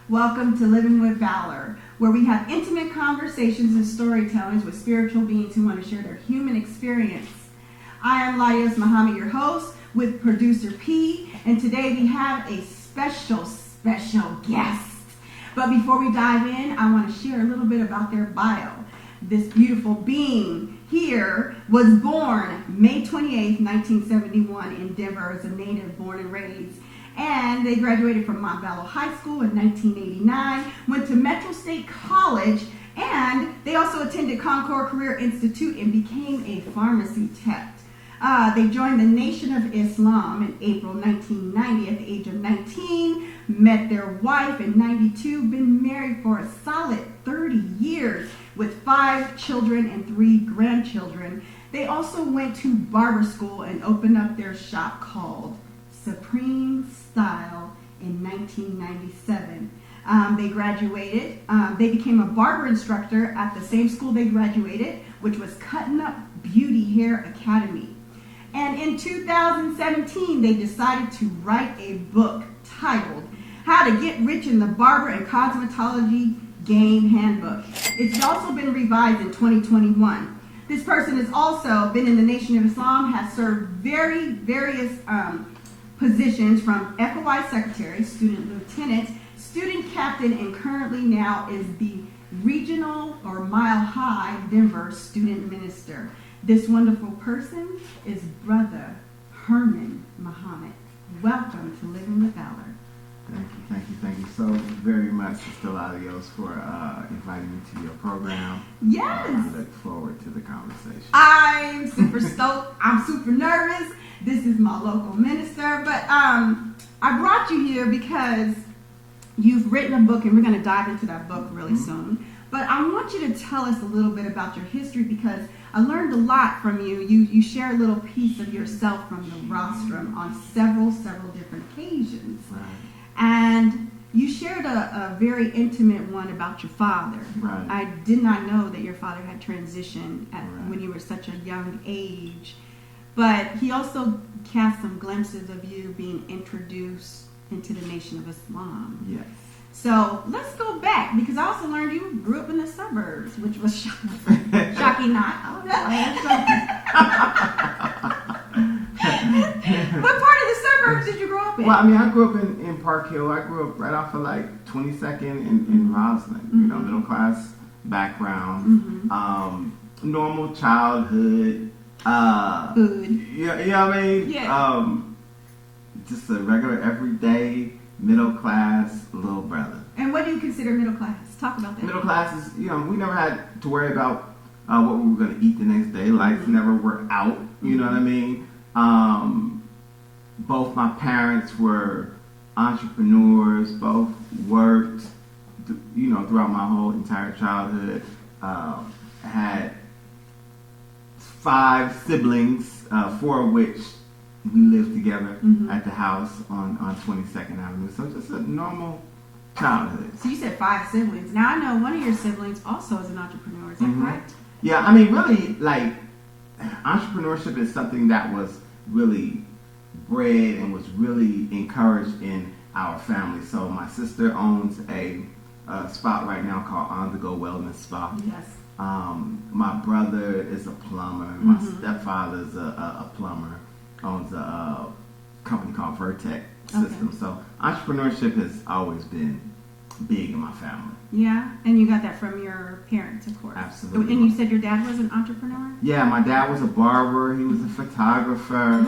Welcome to Living with Valor, where we have intimate conversations and storytellings with spiritual beings who want to share their human experience. I am Ladios Muhammad, your host, with producer P, and today we have a special guest. But before we dive in, I want to share a little bit about their bio. This beautiful being here was born May 28, 1971 in Denver as a native born and raised. And they graduated from Valor High School in 1989, went to Metro State College, and they also attended Concord Career Institute and became a pharmacy tech. They joined the Nation of Islam in April 1990 at the age of 19, met their wife in 92, been married for a solid 30 years with 5 children and 3 grandchildren. They also went to barber school and opened up their shop called Supreme Style in 1997. They graduated. They became a barber instructor at the same school they graduated, which was Cutting Up Beauty Hair Academy. And in 2017, they decided to write a book titled How to Get Rich in the Barber and Cosmetology Game handbook. It's also been revised in 2021. This person has also been in the Nation of Islam, has served various positions from FOI Secretary, Student Lieutenant, Student Captain, and currently now is the Regional or Mile High Denver Student Minister. This wonderful person is Brother Herman Muhammad. Welcome to Living with Valor. Thank you so very much, Sister Ladios, for inviting me to your program. Yes. I look forward to the conversation. I'm super stoked. I'm super nervous. This is my local minister, but I brought you here because you've written a book, and we're going to dive into that book really soon. But I want you to tell us a little bit about your history, because I learned a lot from you. You share a little piece of yourself from the rostrum on several different occasions. Right. And you shared a very intimate one about your father. Right. I did not know that your father had transitioned Right. when you were such a young age. But he also cast some glimpses of you being introduced into the Nation of Islam. Yes. So let's go back, because I also learned you grew up in the suburbs, which was shocking. Shocking not. Oh, what part of the suburbs did you grow up in? Well, I mean, I grew up in Park Hill. I grew up right off of like 22nd in Roslyn. You know, middle class background, normal childhood. Food. Yeah, you know what I mean? Yeah. Just a regular, everyday, middle class little brother. And what do you consider middle class? Talk about that. Middle class is, we never had to worry about what we were going to eat the next day. Lights never were out, you know what I mean? Both my parents were entrepreneurs, both worked, throughout my whole entire childhood. Had 5 siblings, 4 of which we lived together at the house on 22nd Avenue. So just a normal childhood. So you said 5 siblings. Now I know one of your siblings also is an entrepreneur. Is that correct? Yeah, I mean, really, like, entrepreneurship is something that was really bred and was really encouraged in our family. So my sister owns a spot right now called On The Go Wellness Spa. Yes. My brother is a plumber. My stepfather's a plumber. Owns a company called Vertec System. Okay. So entrepreneurship has always been big in my family. Yeah, and you got that from your parents, of course. Absolutely. And you said your dad was an entrepreneur? Yeah, my dad was a barber. He was a photographer.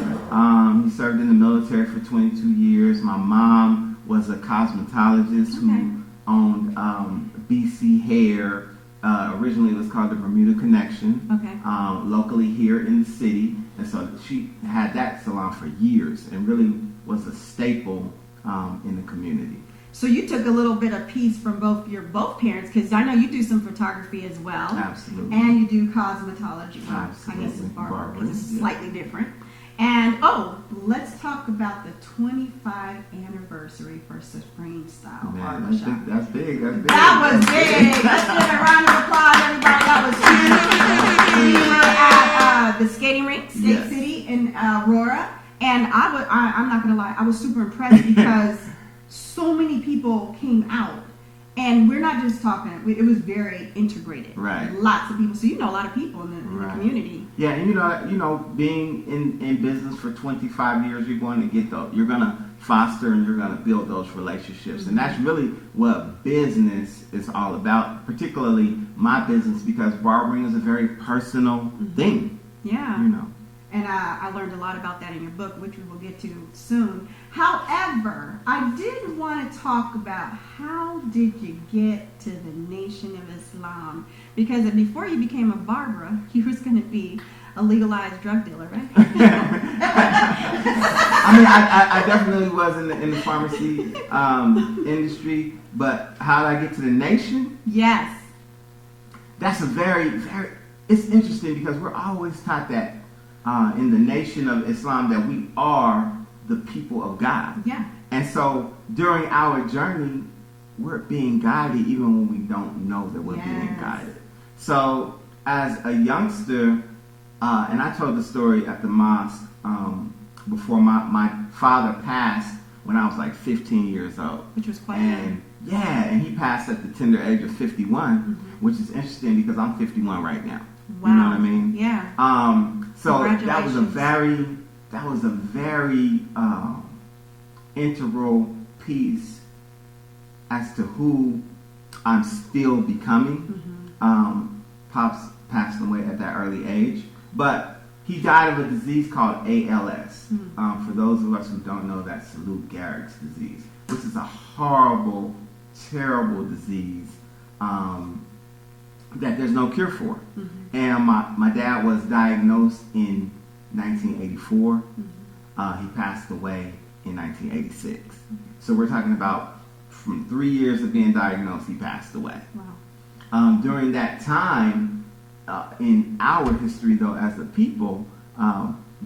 He served in the military for 22 years. My mom was a cosmetologist who owned BC Hair. Originally, it was called the Bermuda Connection. Okay. Locally here in the city. And so she had that salon for years and really was a staple in the community. So you took a little bit of piece from both parents, because I know you do some photography as well. Absolutely. And you do cosmetology. Well, Absolutely. I guess it's barber, because it's Yeah. slightly different. And, let's talk about the 25th anniversary for Supreme Style Man, Barbershop. that's big. That was big. Let's give a round of applause, everybody. That was huge. We were at the skating rink, State City in Aurora. And I'm not going to lie, I was super impressed because so many people came out And we're not just talking, it was very integrated. Right. Lots of people. So you know a lot of people in the community. Yeah, and you know, being in business for 25 years, you're going to get those. You're going to foster and you're going to build those relationships. And that's really what business is all about, particularly my business, because barbering is a very personal thing. Yeah. You know. And I learned a lot about that in your book, which we will get to soon. However, I did want to talk about how did you get to the Nation of Islam? Because before you became a barber, you was going to be a legalized drug dealer, right? I mean, I definitely was in the pharmacy industry, but how did I get to the Nation? Yes. That's a very, very, it's interesting because we're always taught that in the Nation of Islam that we are the people of God. Yeah. And so during our journey, we're being guided even when we don't know that we're being guided. So as a youngster, and I told the story at the mosque before my father passed when I was like 15 years old. Which was quite young. Yeah, and he passed at the tender age of 51, which is interesting because I'm 51 right now. Wow. You know what I mean? Yeah. So that was a very integral piece as to who I'm still becoming. Pops passed away at that early age, but he died of a disease called ALS. For those of us who don't know, that's Lou Gehrig's disease, which is a horrible, terrible disease that there's no cure for. And my dad was diagnosed in 1984. He passed away in 1986. So we're talking about from 3 years of being diagnosed, he passed away. Wow. During that time, in our history though, as a people,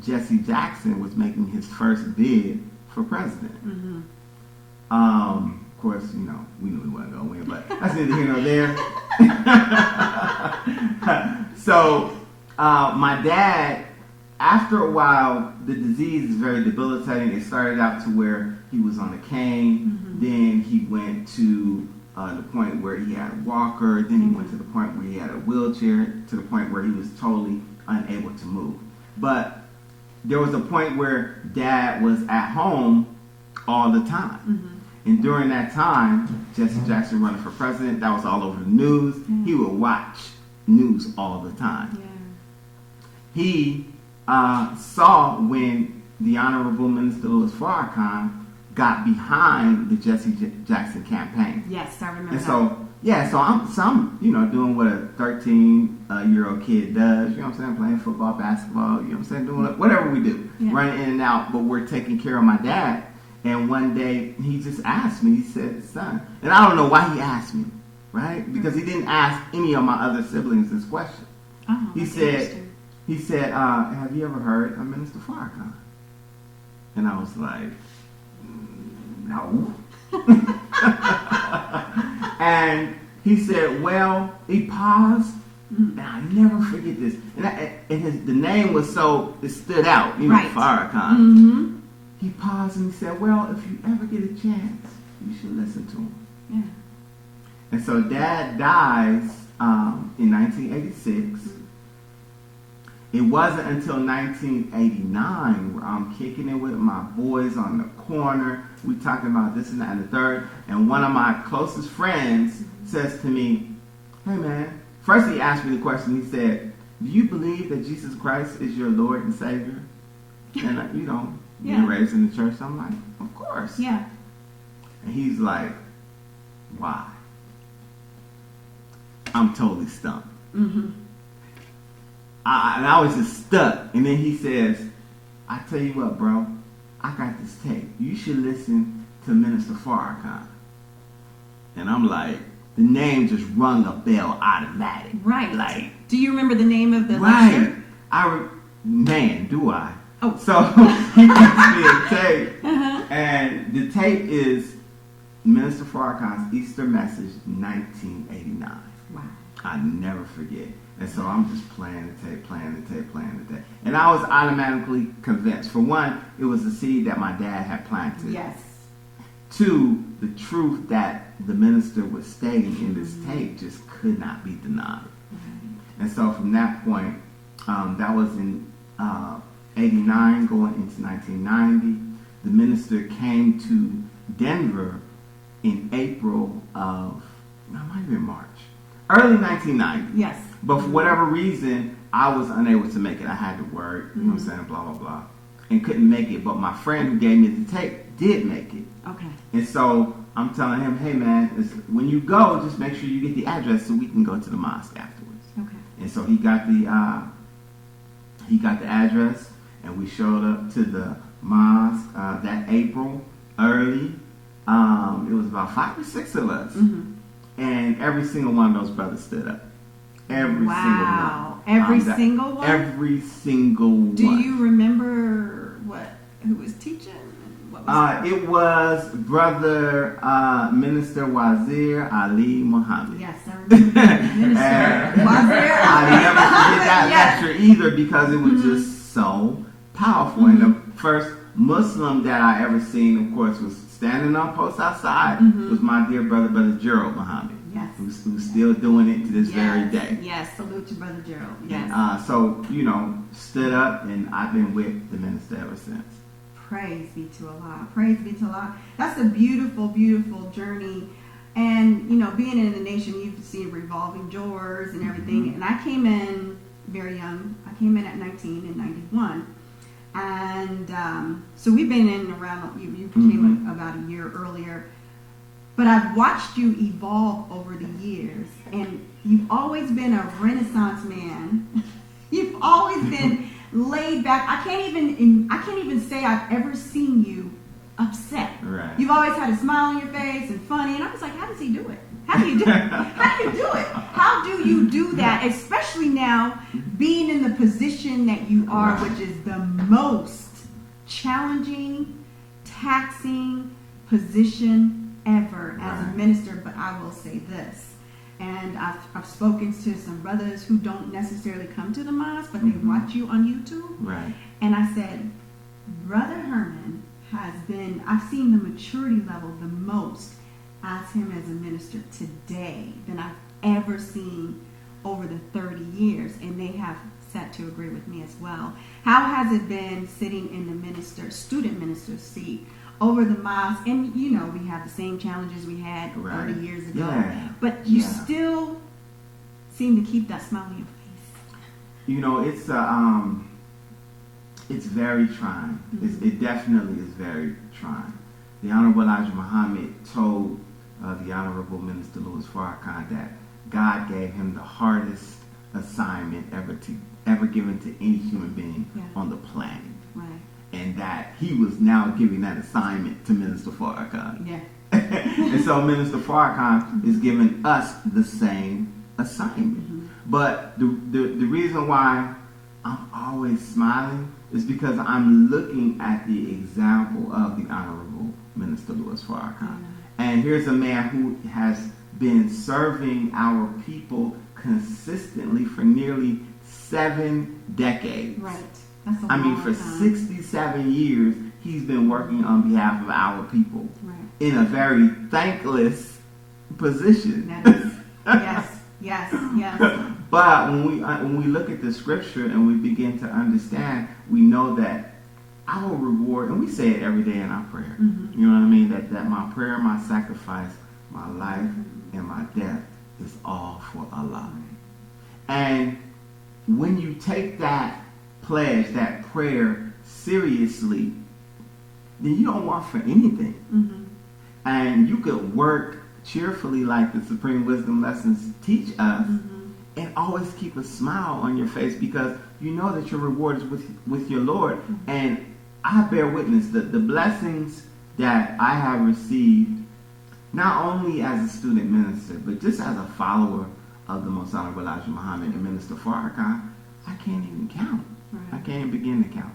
Jesse Jackson was making his first bid for president. Of course, you know, we knew he wasn't going to win, but that's neither here nor there. So, my dad, after a while, the disease is very debilitating. It started out to where he was on a cane. Then he went to the point where he had a walker. Then he went to the point where he had a wheelchair, to the point where he was totally unable to move. But there was a point where Dad was at home all the time. And during that time, Jesse Jackson running for president, that was all over the news. He would watch news all the time. He saw when the Honorable Minister Louis Farrakhan got behind the Jesse Jackson campaign. Yes, I remember And that. so I'm you know, doing what a 13-year-old kid does. You know what I'm saying? Playing football, basketball. You know what I'm saying? Doing whatever we do, running in and out. But we're taking care of my dad. And one day he just asked me. He said, "Son," and I don't know why he asked me, right? Because he didn't ask any of my other siblings this question. He said, "Have you ever heard of Minister Farrakhan?" And I was like, "No." And he said, "Well," he paused, and I never forget this. And the name was so, it stood out, you know, Farrakhan. He paused and he said, "Well, if you ever get a chance, you should listen to him." And so Dad dies in 1986. It wasn't until 1989 where I'm kicking it with my boys on the corner. We talking about this and that and the third. And one of my closest friends says to me, "Hey man," first he asked me the question. He said, "Do you believe that Jesus Christ is your Lord and Savior?" And you know, being raised in the church, I'm like, "Of course." Yeah. And he's like, "Why?" I'm totally stumped. And I was just stuck. And then he says, "I tell you what, bro, I got this tape. You should listen to Minister Farrakhan." And I'm like, the name just rung a bell automatic. Right. Like, do you remember the name of the lecture? Man, do I. Oh. So he gives me a tape. And the tape is Minister Farrakhan's Easter Message, 1989. Wow. I never forget. And so I'm just playing the tape. And I was automatically convinced. For one, it was the seed that my dad had planted. Yes. Two, the truth that the minister was stating in this tape just could not be denied. And so from that point, that was in 89 going into 1990. The minister came to Denver in April of, no, it might have been March, early 1990. Yes. But for whatever reason, I was unable to make it. I had to work, you know what I'm saying, blah, blah, blah, and couldn't make it. But my friend who gave me the tape did make it. Okay. And so I'm telling him, hey man, when you go, just make sure you get the address so we can go to the mosque afterwards. Okay. And so he got the address, and we showed up to the mosque that April early. It was about 5 or 6 of us, and every single one of those brothers stood up. Every single one. Every single one. Every single one. Do you remember who was teaching? What was it was Brother Minister Wazir Ali Muhammad. Yes, I remember. Minister Wazir I never forget that Yes. lecture either because it was just so powerful. And the first Muslim that I ever seen, of course, was standing on post outside. Was my dear brother Gerald Muhammad. Yes. Who's still doing it to this very day. Yes, salute to Brother Gerald. Yes. And, so, stood up, and I've been with the minister ever since. Praise be to Allah. Praise be to Allah. That's a beautiful, beautiful journey. And, being in the nation, you've seen revolving doors and everything. And I came in very young. I came in at 19 in 91. And so we've been in around, you came about a year earlier. But I've watched you evolve over the years. And you've always been a Renaissance man. You've always been laid back. I can't even say I've ever seen you upset. Right. You've always had a smile on your face and funny, and I was like, how does he do it? How do you do it? How do you do it? How do you do that? Especially now being in the position that you are, which is the most challenging, taxing position ever as a minister. But I will say this. And I've spoken to some brothers who don't necessarily come to the mosque, but they watch you on YouTube. Right. And I said, Brother Herman I've seen the maturity level the most as him as a minister today than I've ever seen over the 30 years. And they have said to agree with me as well. How has it been sitting in the student minister's seat over the mosque? And we have the same challenges we had 30 years ago. Yeah. But you still seem to keep that smile on your face. It's very trying. It definitely is very trying. The Honorable Elijah Muhammad told the Honorable Minister Louis Farrakhan that God gave him the hardest assignment ever given to any human being on the planet. Right. And that he was now giving that assignment to Minister Farrakhan. Yeah. And so Minister Farrakhan is giving us the same assignment. But the reason why I'm always smiling is because I'm looking at the example of the Honorable Minister Louis Farrakhan. And here's a man who has been serving our people consistently for nearly 7 decades. Right. That's a I mean, long for time. 67 years, he's been working on behalf of our people in a very thankless position. That is, yes. But when we look at the scripture and we begin to understand, we know that our reward, and we say it every day in our prayer, you know what I mean? That my prayer, my sacrifice, my life, and my death is all for Allah. And when you take that pledge, that prayer seriously, then you don't want for anything. And you could work cheerfully like the Supreme Wisdom Lessons teach us and always keep a smile on your face because you know that your reward is with your Lord. And I bear witness that the blessings that I have received, not only as a student minister, but just as a follower of the Most Honorable Elijah Muhammad and Minister Farrakhan, I can't even count. I can't even begin to count.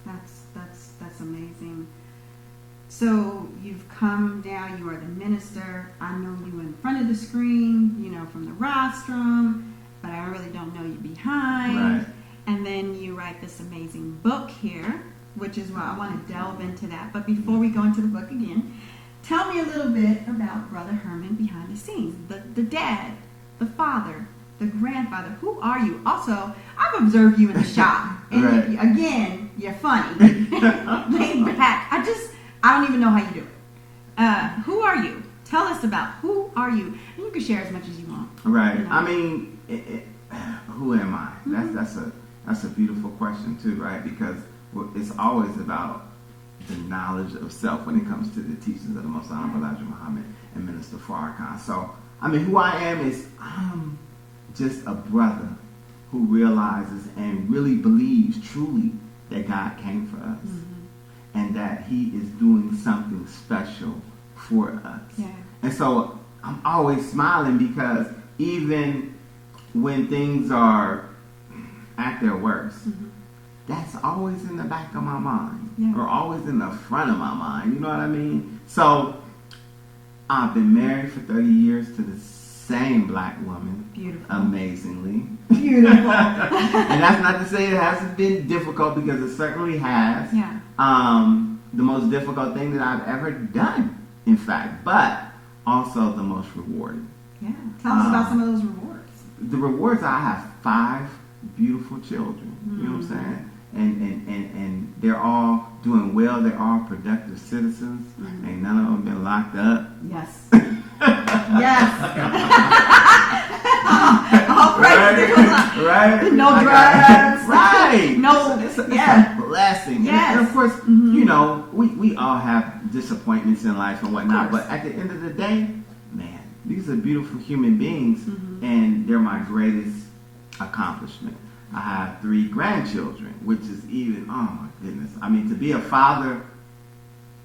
That's amazing. So you've come down, you are the minister. I know you in front of the screen, from the rostrum, but I really don't know you behind. Right. And then you write this amazing book here, which is why I want to delve into that. But before we go into the book again, tell me a little bit about Brother Herman behind the scenes. The dad, the father, the grandfather. Who are you? Also, I've observed you in the shop. And Right. again, you're funny. Laid back. I don't even know how you do it. Who are you? Tell us about who are you. And you can share as much as you want. Right. You know? I mean, who am I? That's a beautiful question too, right? Because it's always about the knowledge of self when it comes to the teachings of the Most Honorable Elijah Muhammad and Minister Farrakhan. So, I mean, who I am is I'm just a brother who realizes and really believes truly that God came for us and that He is doing something special for us. Yeah. And so I'm always smiling because even when things are at their worst, that's always in the back of my mind, or always in the front of my mind. You know what I mean? So I've been married for 30 years to the same black woman. Beautiful. Amazingly. Beautiful. And that's not to say it hasn't been difficult, because it certainly has. Yeah. The most difficult thing that I've ever done, in fact, but also the most rewarding. Yeah. Tell us about some of those rewards. The rewards, I have 5 beautiful children. You know what I'm saying? And they're all doing well. They're all productive citizens. Ain't none of them been locked up. Yes. Yes. All right. Right. No drugs. Right. No. It's a blessing. Yes. And of course, you know, we all have disappointments in life and whatnot. But at the end of the day, man, these are beautiful human beings, and they're my greatest accomplishment. I have 3 grandchildren, which is even, oh my goodness. I mean, to be a father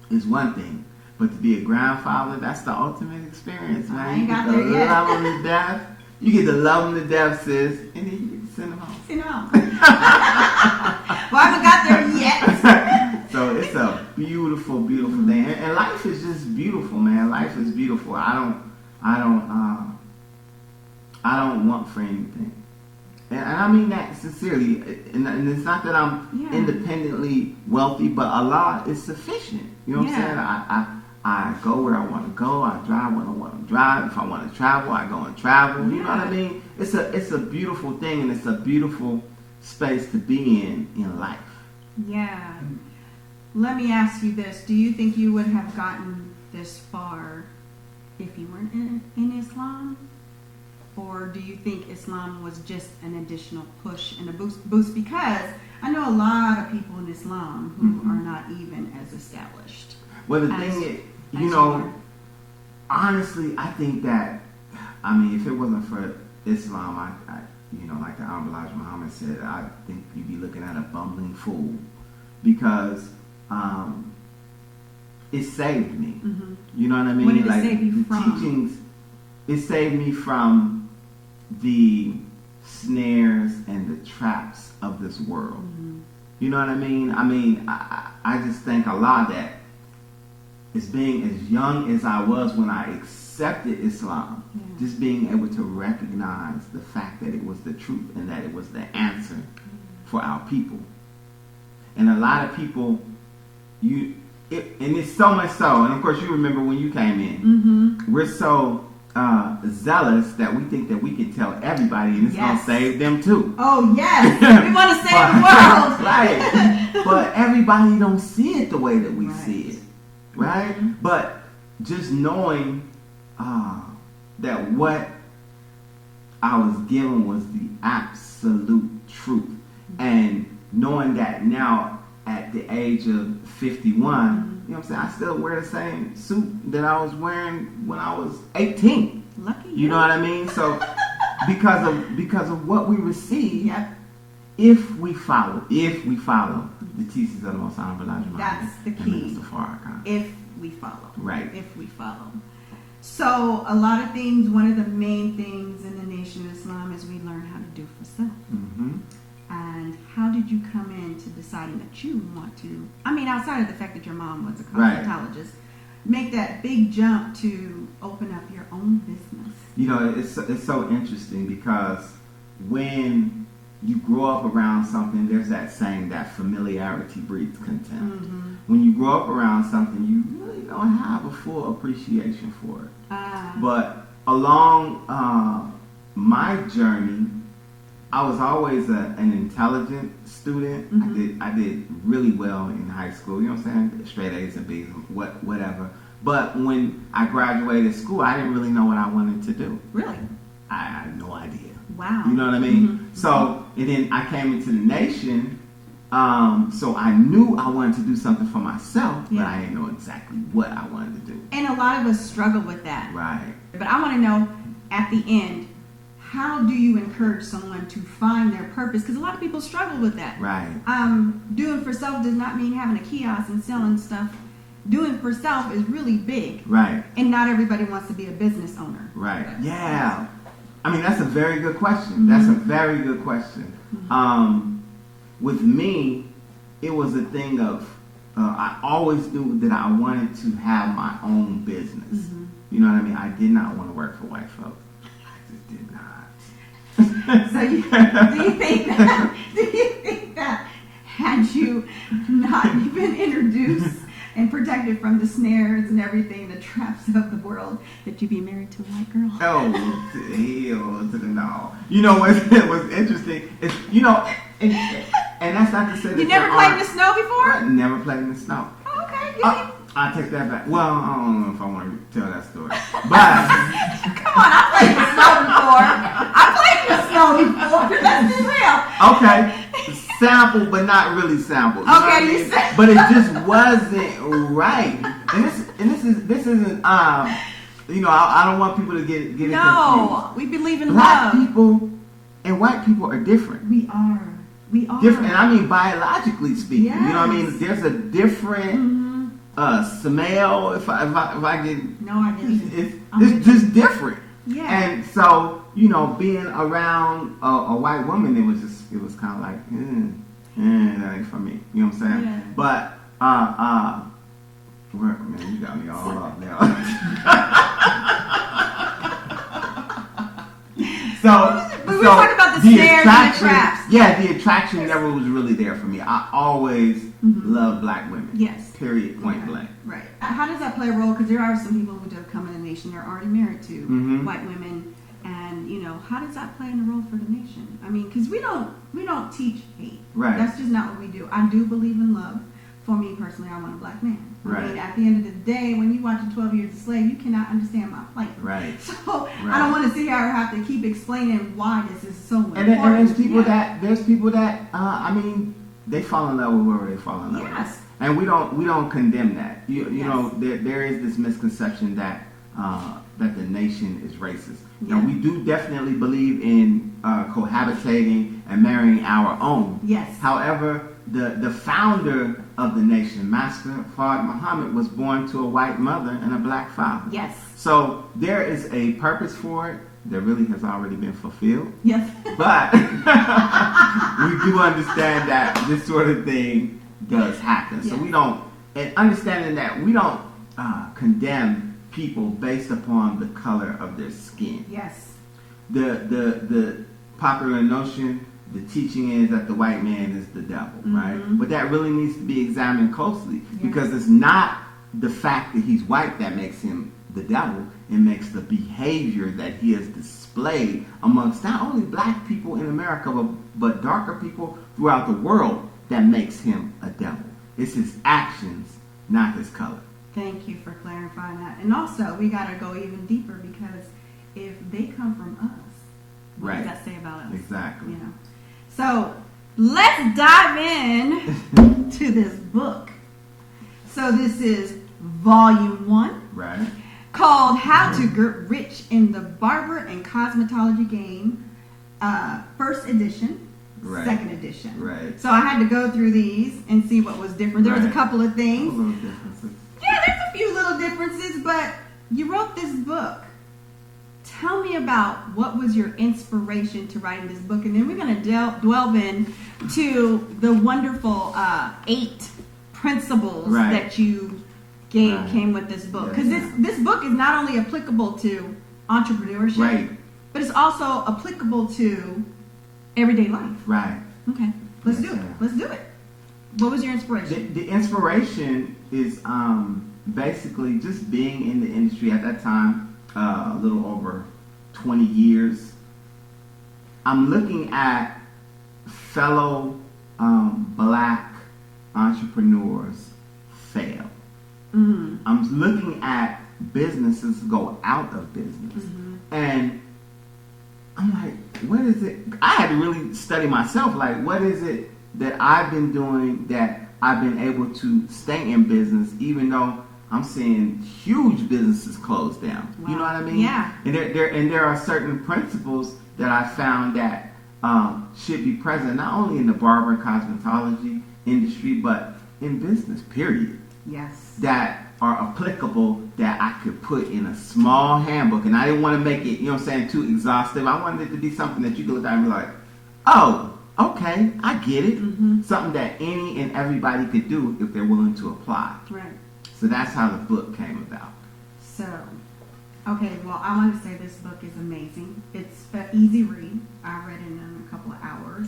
is one thing, but to be a grandfather, that's the ultimate experience, man. I ain't got you there yet. love them to death. You get to love them to death, sis, and then you get to send them home. Send them home. Well, I haven't got there yet. So it's a beautiful, beautiful thing. And life is just beautiful, man. Life is beautiful. I don't want for anything. And I mean that sincerely. And it's not that I'm independently wealthy, but Allah is sufficient. You know what I'm saying? I go where I want to go. I drive when I want to drive. If I want to travel, I go and travel. You know what I mean? It's a beautiful thing, and it's a beautiful space to be in life. Yeah. Let me ask you this. Do you think you would have gotten this far if you weren't in Islam? Or do you think Islam was just an additional push and a boost? Because I know a lot of people in Islam who are not even as established. Well, the thing is, you know, honestly, I think that, I mean, if it wasn't for Islam, I you know, like the Honorable Elijah Muhammad said, I think you'd be looking at a bumbling fool, because it saved me. You know what I mean? What did it like save you the from? teachings, it saved me from the snares and the traps of this world. You know what I mean? I mean, I just thank Allah that, as being as young as I was when I accepted Islam, just being able to recognize the fact that it was the truth and that it was the answer for our people. And a lot of people, and it's so much so, and of course you remember when you came in, we're so zealous that we think that we can tell everybody and it's going to save them too. Oh yes, we want to save the world. Right. But everybody don't see it the way that we see it. Right? But just knowing that what I was given was the absolute truth, and knowing that now at the age of 51, you know what I'm saying, I still wear the same suit that I was wearing when I was 18. Lucky you know what I mean? So because of what we receive, if we follow the teachings of the Most Honorable Elijah Muhammad, that's the key. And Minister Farrakhan. If we follow. Right. If we follow. So a lot of things, one of the main things in the Nation of Islam is we learn how to do for self. And how did you come into deciding that you want to, I mean, outside of the fact that your mom was a cosmetologist, make that big jump to open up your own business? You know, it's so interesting, because when you grow up around something, there's that saying that familiarity breeds contempt. When you grow up around something, you really don't have a full appreciation for it. But along my journey, I was always an intelligent student. I did really well in high school. You know what I'm saying? Straight A's and B's, whatever. But when I graduated school, I didn't really know what I wanted to do. Really? I had no idea. Wow. You know what I mean? So, and then I came into the nation. So I knew I wanted to do something for myself, but I didn't know exactly what I wanted to do. And a lot of us struggle with that. Right. But I want to know, at the end, how do you encourage someone to find their purpose? Because a lot of people struggle with that. Right. Doing for self does not mean having a kiosk and selling stuff. Doing for self is really big. Right. And not everybody wants to be a business owner. Right. Yeah. I mean, that's a very good question. That's a very good question. With me, it was a thing of, I always knew that I wanted to have my own business. You know what I mean? I did not want to work for white folks. I just did not. So do you think that had you not been introduced and protected from the snares and everything, the traps of the world, that you'd be married to a white girl? Oh, hell to the no. You know what's interesting is, you know, and that's not to say that you never played in the snow before? I never played in the snow. Oh, okay. I take that back. Well, I don't know if I want to tell that story. But come on, I played in the snow before. Let's be real. Okay. Sample, but not really sample. You know what I mean? But it just wasn't right. And this isn't you know, I don't want people to get it confused. No, we believe in Black love. people and white people are different. We are. Different, and I mean biologically speaking. Yes. You know what I mean? There's a different smell. If I get no, I didn't. It's just different. Yeah. And so, you know, being around a white woman, it was kind of like, that ain't for me. You know what I'm saying? Yeah. But man, you got me all up now. But we're talking about the snares and the traps. Yeah, the attraction never was really there for me. I always loved black women. Yes. Period. Point blank. Right. How does that play a role? Because there are some people who have come in the nation, they're already married to white women, and you know, how does that play in a role for the nation? I mean, because we don't teach hate. Right. That's just not what we do. I do believe in love. For me personally, I want a black man. Right. I mean, at the end of the day, when you watch 12 Years a Slave, you cannot understand my plight. Right. So I don't want to sit here and have to keep explaining why this is so important. And there's people that I mean, they fall in love with whoever they fall in love with. And we don't condemn that. You know, there is this misconception that that the nation is racist. Now we do definitely believe in cohabitating and marrying our own. Yes. However, the founder of the nation, Master Fard Muhammad, was born to a white mother and a black father. Yes. So there is a purpose for it that really has already been fulfilled. Yes. But we do understand that this sort of thing does happen. So we don't, and understanding that we don't condemn people based upon the color of their skin. Yes. The popular notion, the teaching is that the white man is the devil, right? But that really needs to be examined closely because it's not the fact that he's white that makes him the devil. It makes the behavior that he has displayed amongst not only black people in America, but darker people throughout the world that makes him a devil. It's his actions, not his color. Thank you for clarifying that. And also, we got to go even deeper because if they come from us, what does that say about us? Exactly. You know. So let's dive in to this book. So this is volume 1. Right. Called How to Get Rich in the Barber and Cosmetology Game, first edition, second edition. Right. So I had to go through these and see what was different. There was a couple of things. Little differences. Yeah, there's a few little differences, but you wrote this book. Tell me about what was your inspiration to writing this book, and then we're going to delve in to the wonderful 8 principles that you came with this book. Because this book is not only applicable to entrepreneurship, but it's also applicable to everyday life. Right. Okay, let's do it. Let's do it. What was your inspiration? The inspiration is basically just being in the industry at that time, a little over 20 years. I'm looking at fellow black entrepreneurs fail. Mm-hmm. I'm looking at businesses go out of business. Mm-hmm. And I'm like, what is it? I had to really study myself. Like, what is it that I've been doing that I've been able to stay in business, even though I'm seeing huge businesses close down? Wow. You know what I mean? Yeah. And there are certain principles that I found that should be present not only in the barber and cosmetology industry, but in business, period. Yes. That are applicable that I could put in a small handbook. And I didn't want to make it, you know what I'm saying, too exhaustive. I wanted it to be something that you could look at and be like, oh, okay, I get it. Mm-hmm. Something that any and everybody could do if they're willing to apply. Right. So that's how the book came about. So, okay, well, I want to say this book is amazing. It's an easy read. I read it in a couple of hours.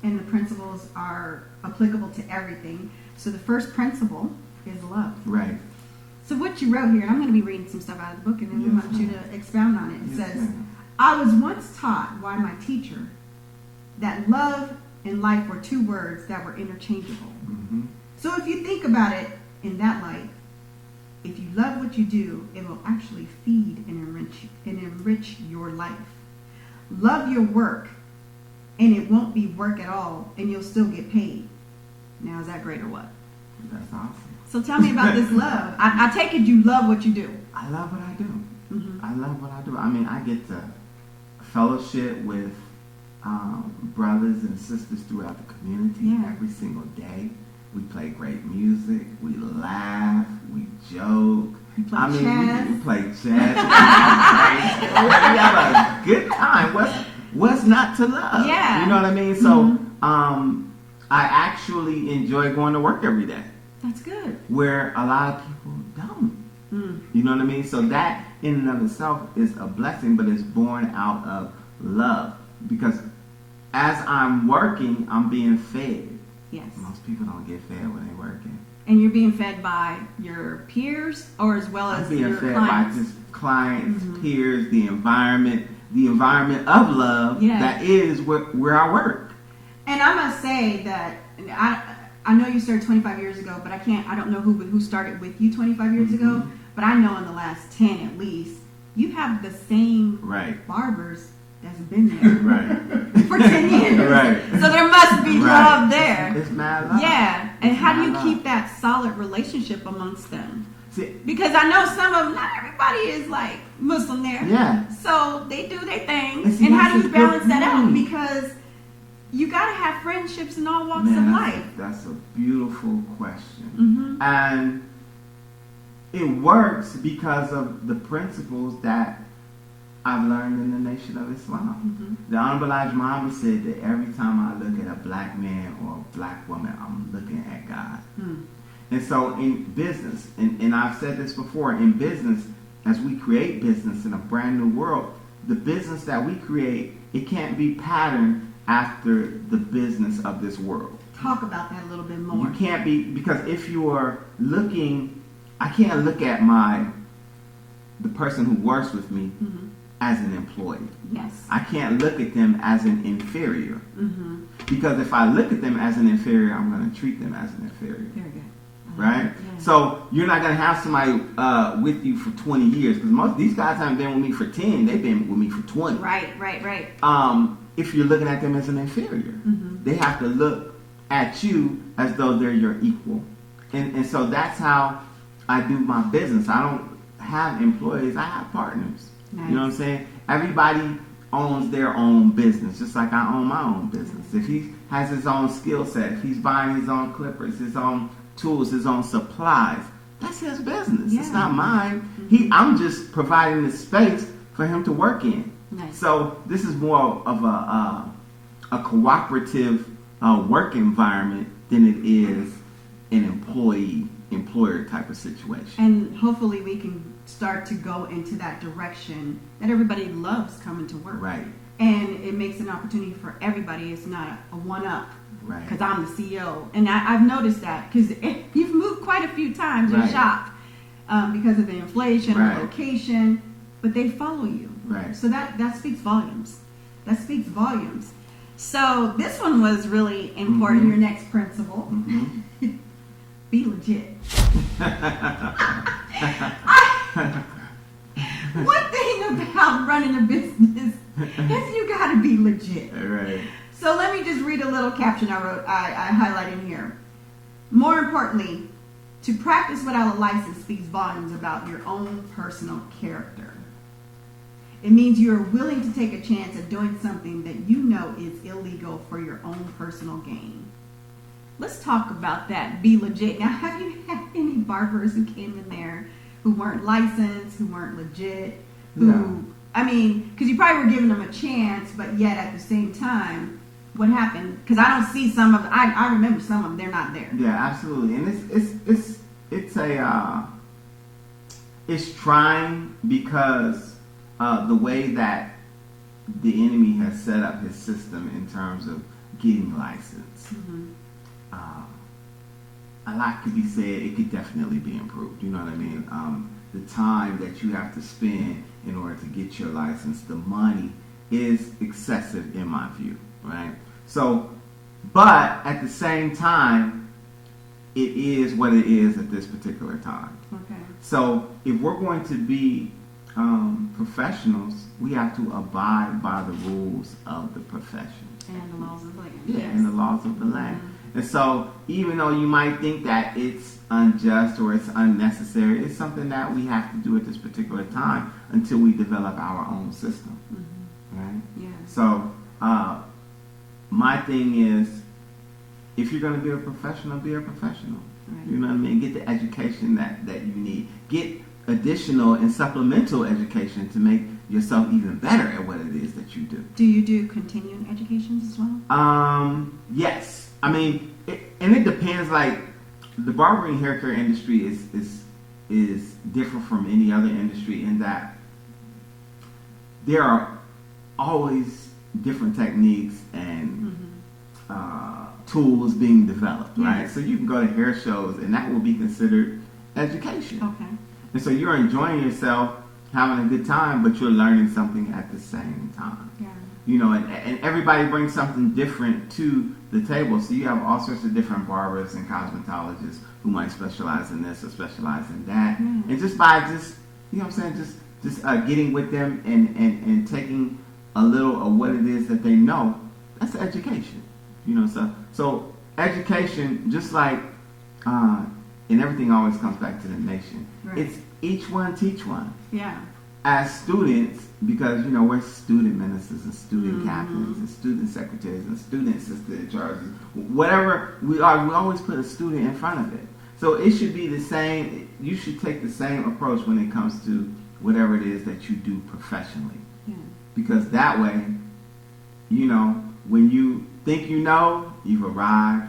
And the principles are applicable to everything. So the first principle is love. Right. So what you wrote here, and I'm going to be reading some stuff out of the book, and then we Yes, want you to expound on it. It Yes, says, ma'am. I was once taught by my teacher that love and life were two words that were interchangeable. Mm-hmm. So if you think about it in that light, if you love what you do, it will actually feed and enrich your life. Love your work, and it won't be work at all, and you'll still get paid. Now, is that great or what? That's awesome. So tell me about this love. I take it you love what you do. I love what I do. Mm-hmm. I love what I do. I mean, I get to fellowship with brothers and sisters throughout the community every single day. We play great music. We laugh. We joke. You play chess. We play chess. We have a good time. What's not to love? Yeah. You know what I mean? So, I actually enjoy going to work every day, That's good. where a lot of people don't. You know what I mean? So that in and of itself is a blessing, but it's born out of love. Because as I'm working, I'm being fed. Yes. Most people don't get fed when they're working. And you're being fed by your peers, or as well as I'm being your fed clients? by just clients, peers, the environment of love that is where I work. And I must say that I know you started 25 years ago, but I don't know who started with you 25 years ago, but I know in the last 10 at least, you have the same barbers that's been there for 10 years. Right. So there must be love there. It's mad love. Yeah. And It's how do mad you love. keep that solid relationship amongst them? See, Because I know some of them, not everybody is like Muslim there. yeah. So they do their thing. And see, And how that's do you a good balance that out? thing. Because you got to have friendships in all walks of Man, life. that's a beautiful question. Mm-hmm. And it works because of the principles that I've learned in the Nation of Islam. Mm-hmm. The Honorable Elijah Muhammad said that every time I look at a black man or a black woman, I'm looking at God. And so in business, and I've said this before, in business, as we create business in a brand new world, the business that we create, it can't be patterned after the business of this world. Talk about that a little bit more. You can't be, because if you are looking, I can't look at the person who works with me as an employee. Yes. I can't look at them as an inferior. Mm-hmm. Because if I look at them as an inferior, I'm going to treat them as an inferior. Very good. Right? Yeah. So you're not going to have somebody with you for 20 years. Because most of these guys haven't been with me for 10. They've been with me for 20. Right. If you're looking at them as an inferior. They have to look at you as though they're your equal. And so that's how I do my business. I don't have employees. I have partners. Nice. You know what I'm saying? Everybody owns their own business, just like I own my own business. If he has his own skill set, if he's buying his own clippers, his own tools, his own supplies, that's his business. Yeah. It's not mine. I'm just providing the space for him to work in. Nice. So this is more of a cooperative work environment than it is an employer type of situation. And hopefully we can start to go into that direction that everybody loves coming to work. Right. And it makes an opportunity for everybody. It's not a one-up. Right. Because I'm the CEO. And I've noticed that. Because you've moved quite a few times in shop because of the inflation, the location. But they follow you. Right. So that speaks volumes. That speaks volumes. So this one was really important. Mm-hmm. Your next principle. Mm-hmm. Be legit. One thing about running a business is you got to be legit. Right. So let me just read a little caption I highlighted here. More importantly, to practice without a license speaks volumes about your own personal character. It means you are willing to take a chance at doing something that you know is illegal for your own personal gain. Let's talk about that. Be legit. Now, have you had any barbers who came in there who weren't licensed, who weren't legit, I mean, because you probably were giving them a chance, but yet at the same time, what happened? Because I don't see some of. I remember some of them. They're not there. Yeah, absolutely, and it's trying because the way that the enemy has set up his system in terms of getting licensed. Mm-hmm. A lot could be said. It could definitely be improved. You know what I mean? The time that you have to spend in order to get your license, the money is excessive in my view, right? So, but at the same time, it is what it is at this particular time. Okay. So, if we're going to be professionals, we have to abide by the rules of the profession. And the laws of the land. Yeah, Yes. and the laws of the land. Mm-hmm. And so, even though you might think that it's unjust or it's unnecessary, it's something that we have to do at this particular time until we develop our own system. Mm-hmm. Right? Yeah. So, my thing is, if you're going to be a professional, be a professional. Right. You know what I mean? Get the education that you need. Get additional and supplemental education to make yourself even better at what it is that you do. Do you do continuing educations as well? Yes. I mean, it depends. Like, the barbering and hair care industry is different from any other industry in that there are always different techniques and tools being developed, right? Yes. So you can go to hair shows and that will be considered education. Okay. And so you're enjoying yourself, having a good time, but you're learning something at the same time. Yeah. You know, and everybody brings something different to the table. So you have all sorts of different barbers and cosmetologists who might specialize in this or specialize in that. Mm. And just by you know what I'm saying, just getting with them and taking a little of what it is that they know, that's education. You know, so education, just like, and everything always comes back to the nation. Right. It's each one teach one. Yeah. As students, because, you know, we're student ministers and student captains and student secretaries and student assistant charges, whatever we are, we always put a student in front of it. So it should be the same. You should take the same approach when it comes to whatever it is that you do professionally. Yeah. Because that way, you know, when you think you know, you've arrived,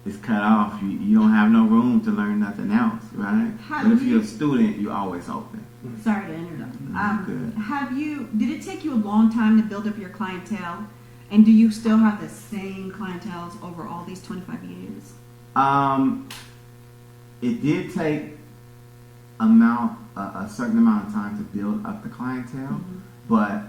it's cut off. You don't have no room to learn nothing else, right? But if you're a student, you're always open. Sorry to interrupt. Good. Did it take you a long time to build up your clientele? And do you still have the same clientele over all these 25 years? It did take a certain amount of time to build up the clientele, but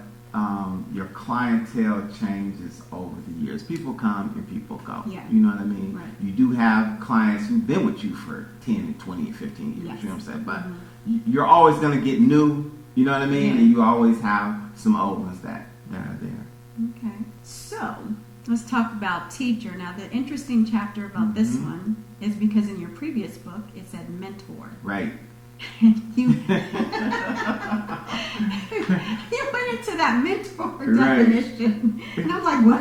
your clientele changes over the years. People come and people go. Yeah. You know what I mean? Right. You do have clients who've been with you for 10 and 20 and 15 years. Yes. You know what I'm saying? But you're always going to get new, you know what I mean? Yeah. And you always have some old ones that are there. Okay. So let's talk about teacher. Now, the interesting chapter about this one is because in your previous book it said mentor. Right. you went into that mentor definition, and I'm like, what?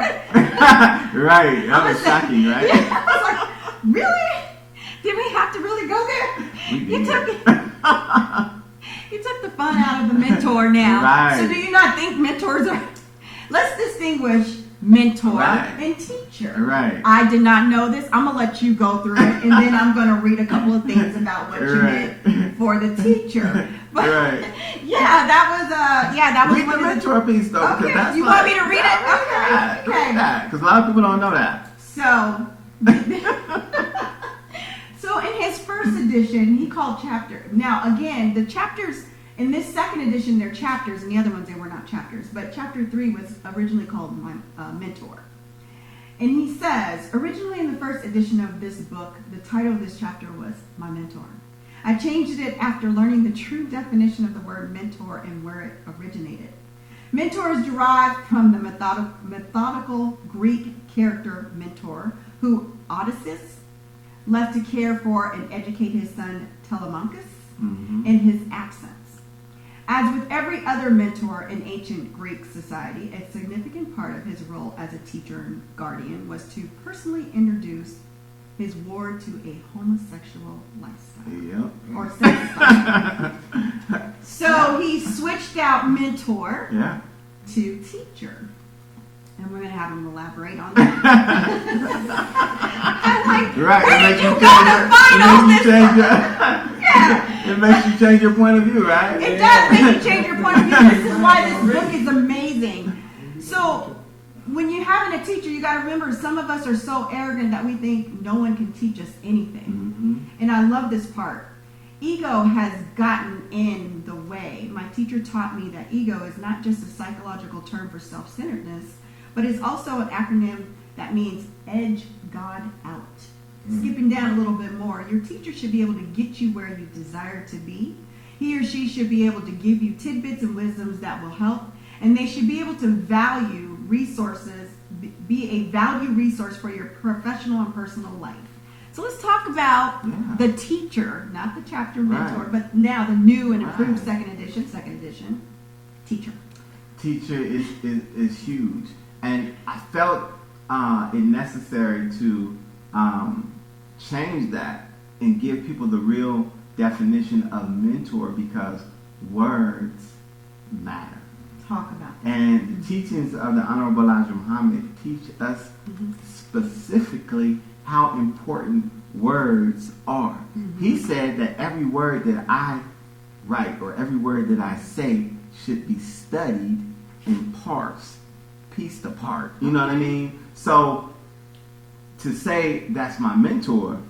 Right. That was shocking, right? Yeah, I was like, really? Did we have to really go there? You took the fun out of the mentor now. Right. So do you not think mentors are... Let's distinguish mentor and teacher. Right. I did not know this. I'm going to let you go through it, and then I'm going to read a couple of things about what you meant for the teacher. But, Right. that was Read one the of mentor piece though. Okay, That's you want me to read it? Okay. Because a lot of people don't know that. So, so in his first edition, he called chapter. Now, again, the chapters in this second edition, they're chapters, and the other ones, they were not chapters. But chapter 3 was originally called My Mentor. And he says, originally in the first edition of this book, the title of this chapter was My Mentor. I changed it after learning the true definition of the word mentor and where it originated. Mentor is derived from the methodical Greek character mentor, who Odysseus left to care for and educate his son Telemachus in his absence. As with every other mentor in ancient Greek society, a significant part of his role as a teacher and guardian was to personally introduce his ward to a homosexual lifestyle. Yep. Or sex lifestyle. So he switched out mentor to teacher. And we're going to have him elaborate on that. I'm like, right. where did you go to find all this? It makes you change your point of view, right? It does make you change your point of view. This is why this book is amazing. So when you're having a teacher, you got to remember, some of us are so arrogant that we think no one can teach us anything. And I love this part. Ego has gotten in the way. My teacher taught me that ego is not just a psychological term for self-centeredness, but it's also an acronym that means edge God out. Skipping down a little bit more, your teacher should be able to get you where you desire to be. He or she should be able to give you tidbits and wisdoms that will help, and they should be able to value resources, be a value resource for your professional and personal life. So let's talk about the teacher, not the chapter mentor, but now the new and improved second edition, teacher. Teacher is huge, and I felt it necessary to change that and give people the real definition of mentor, because words matter. Talk about that. And the teachings of the Honorable Elijah Muhammad teach us specifically how important words are. He said that every word that I write or every word that I say should be studied and parsed, pieced apart. You know what I mean? So to say that's my mentor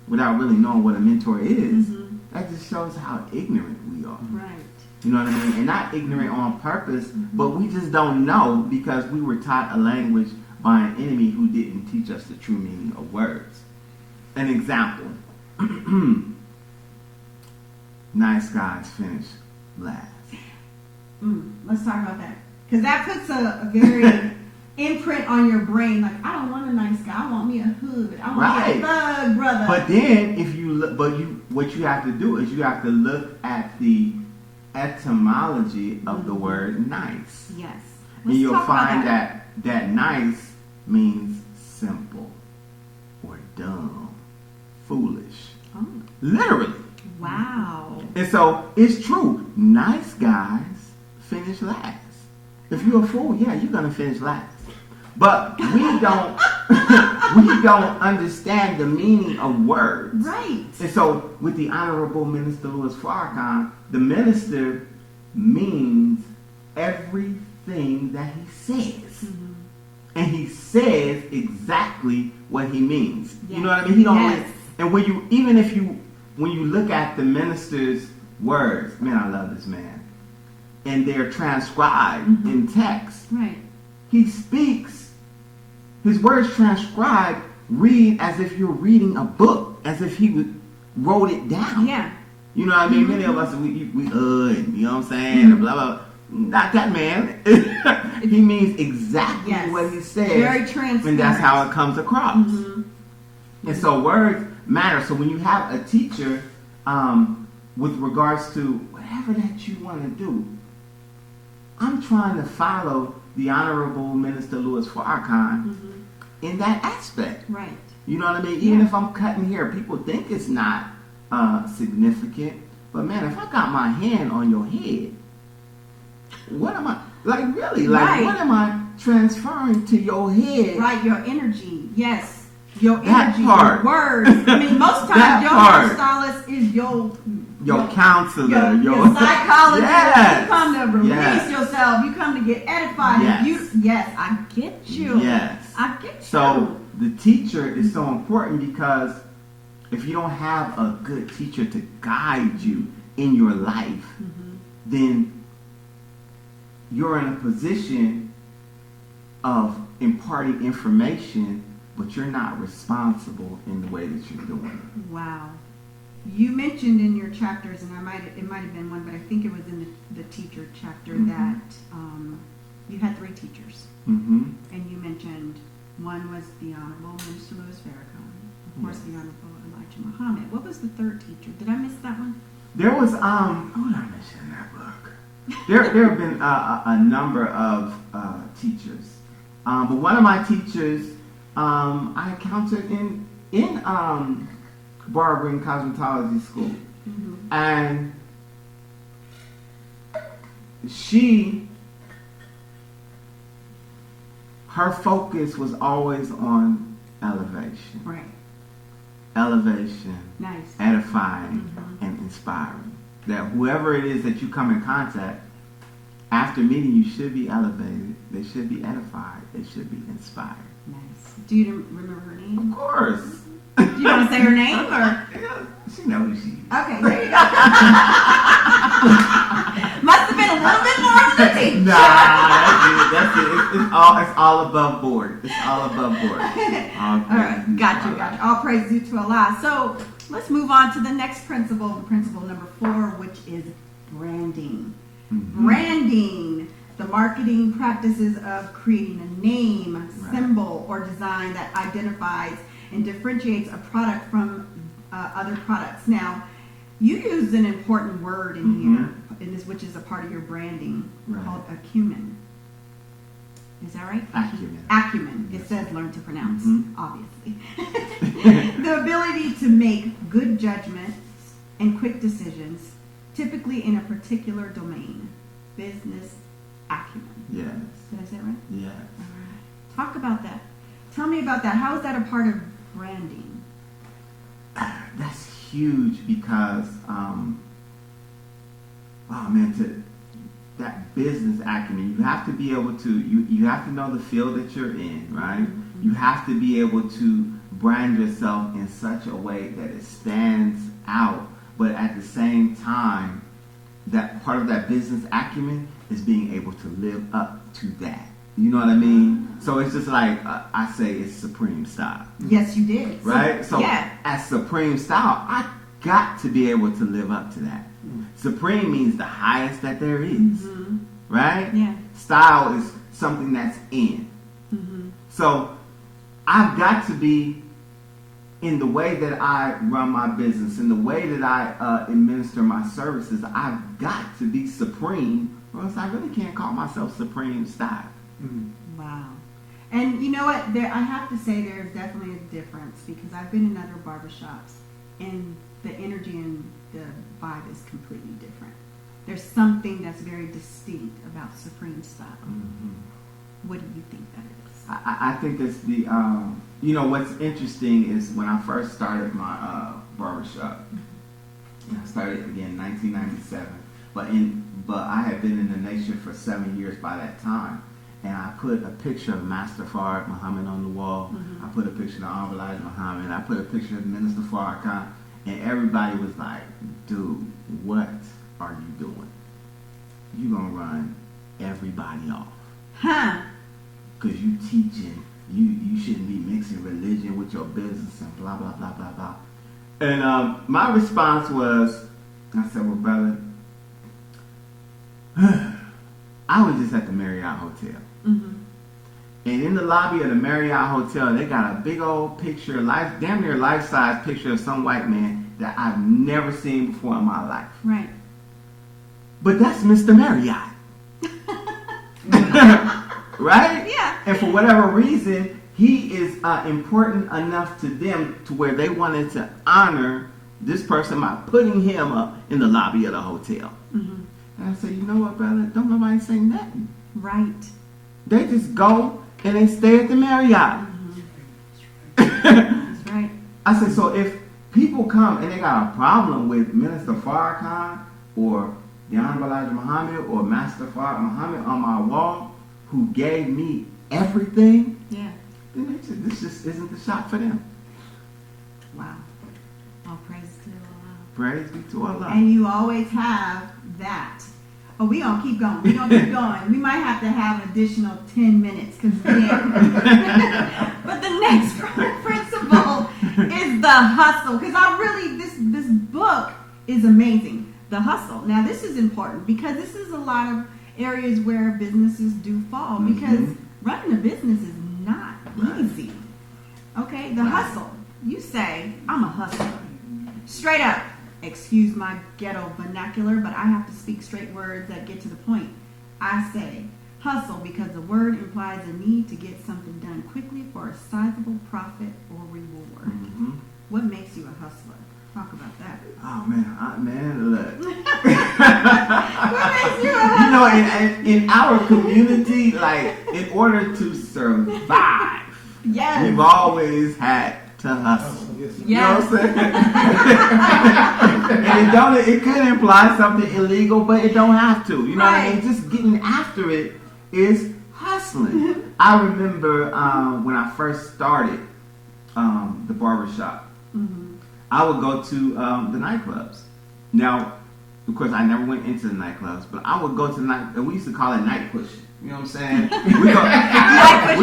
without really knowing what a mentor is, that just shows how ignorant we are. Right. You know what I mean? And not ignorant on purpose, but we just don't know because we were taught a language by an enemy who didn't teach us the true meaning of words. An example. Nice guys finish last. Let's talk about that. Because that puts a very imprint on your brain. Like, I don't want a nice guy. I want me a hood. I want me a thug brother. But then if you look, what you have to do is you have to look at the etymology of the word nice. Yes. And you'll find that nice means simple or dumb, foolish. Oh. Literally. Wow. And so it's true. Nice guys finish last. If you're a fool, yeah, you're gonna finish last. But we don't understand the meaning of words. Right. And so with the Honorable Minister Louis Farrakhan, the minister means everything that he says. And he says exactly what he means. Yes. You know what I mean? He don't really, and when you look at the minister's words, man, I love this man. And they're transcribed in text. Right. He speaks, his words transcribed read as if you're reading a book, as if he wrote it down. Yeah. You know what I mean? Many of us, we you know what I'm saying? Blah, blah. Not that man. He means exactly what he says. Very transparent. And that's how it comes across. And so words matter. So when you have a teacher, with regards to whatever that you want to do, I'm trying to follow the Honorable Minister Louis Farrakhan in that aspect. Right. You know what I mean? Even if I'm cutting hair, people think it's not significant. But man, if I got my hand on your head, what am I, what am I transferring to your head? Right, your energy. Yes. Your That energy, part. your words. I mean, most times That your part. hairstylist is your counselor, your psychologist. Yes. You come to release Yes. yourself. You come to get edified. Yes. Yes, I get you. Yes. I get you. So the teacher is so important, because if you don't have a good teacher to guide you in your life, then you're in a position of imparting information, but you're not responsible in the way that you're doing it. Wow. You mentioned in your chapters, and it might have been one, but I think it was in the teacher chapter, that you had 3 teachers. Mm-hmm. And you mentioned one was the Honorable Minister Louis Farrakhan, of course, the Honorable Elijah Muhammad. What was the 3rd teacher? Did I miss that one? There was, who did I mention in that book? There have been a number of teachers. But one of my teachers, I encountered in Barber and Cosmetology School. Mm-hmm. And her focus was always on elevation. Right. Elevation, Nice. edifying, and inspiring. That whoever it is that you come in contact, after meeting you should be elevated, they should be edified, they should be inspired. Nice. Do you remember her name? Of course. Do you want to say her name, or? Yeah, she knows who she is. Okay, there you go. Must have been a little bit more than the teacher. Nah, that's it. It's all above board. It's all above board. All right, got you. All praise due to Allah. So let's move on to the next principle, principle number 4, which is branding. Mm-hmm. Branding, the marketing practices of creating a name, Right. symbol, or design that identifies and differentiates a product from other products. Now, you used an important word in here, in this, which is a part of your branding, Right. called acumen. Is that right? Acumen. Acumen. It says learn to pronounce, obviously. Mm-hmm. The ability to make good judgments and quick decisions, typically in a particular domain. Business acumen. Yes. Did I say it right? Yes. All right. Talk about that. Tell me about that. How is that a part of branding? That's huge, because, that business acumen, you have to be able to, you have to know the field that you're in, right? Mm-hmm. You have to be able to brand yourself in such a way that it stands out, but at the same time, that part of that business acumen is being able to live up to that. You know what I mean? So it's just like, I say it's Supreme style. Yes, you did. Right? So yeah. as Supreme style, I got to be able to live up to that. Supreme means the highest that there is. Right? Yeah. Style is something that's in. So I've got to be, in the way that I run my business, in the way that I administer my services, I've got to be supreme, or else I really can't call myself Supreme style. Wow. And you know what? I have to say there's definitely a difference, because I've been in other barbershops, and the energy and the vibe is completely different. There's something that's very distinct about Supreme style. What do you think that is? I think it's the, what's interesting is when I first started my barbershop, I started again in 1997, but I had been in the nation for 7 years by that time. And I put a picture of Master Barber Muhammad on the wall. I put a picture of Honorable Elijah Muhammad. I put a picture of Minister Farrakhan. And everybody was like, dude, what are you doing? You gonna run everybody off. Huh. Because you teaching, you shouldn't be mixing religion with your business and blah, blah, blah, blah, blah. And my response was, I said, well, brother, I was just at the Marriott Hotel. And in the lobby of the Marriott Hotel, they got a big old picture, damn near life-size picture of some white man that I've never seen before in my life. Right. But that's Mr. Marriott. Right? Yeah. And for whatever reason, he is important enough to them to where they wanted to honor this person by putting him up in the lobby of the hotel. And I said, you know what, brother? Don't nobody say nothing. Right. They just go and they stay at the Marriott. That's right. I said, so if people come and they got a problem with Minister Farrakhan or the Honorable Elijah Muhammad or Master Farrakhan Muhammad on my wall, who gave me everything, Yeah. then this just isn't the shop for them. Wow. All praise to Allah. Praise be to Allah. And you always have that. Oh, we gonna keep going. We gonna keep going. We might have to have an additional 10 minutes because but the next principle is the hustle. Because this book is amazing. The hustle. Now this is important because this is a lot of areas where businesses do fall because running a business is not easy. Okay, the hustle. You say, I'm a hustler. Straight up. Excuse my ghetto vernacular, but I have to speak straight words that get to the point. I say hustle because the word implies a need to get something done quickly for a sizable profit or reward. Mm-hmm. What makes you a hustler? Talk about that. Oh man, look. What makes you a hustler? You know, in our community, like in order to survive, Yes. we've always had to hustle. You know what I'm saying? And it could imply something illegal, but it don't have to. You know what I mean? Just getting after it is hustling. I remember when I first started the barbershop, I would go to the nightclubs. Now, of course, I never went into the nightclubs, but I would go to the night, and we used to call it night pushing. You know what I'm saying? We go night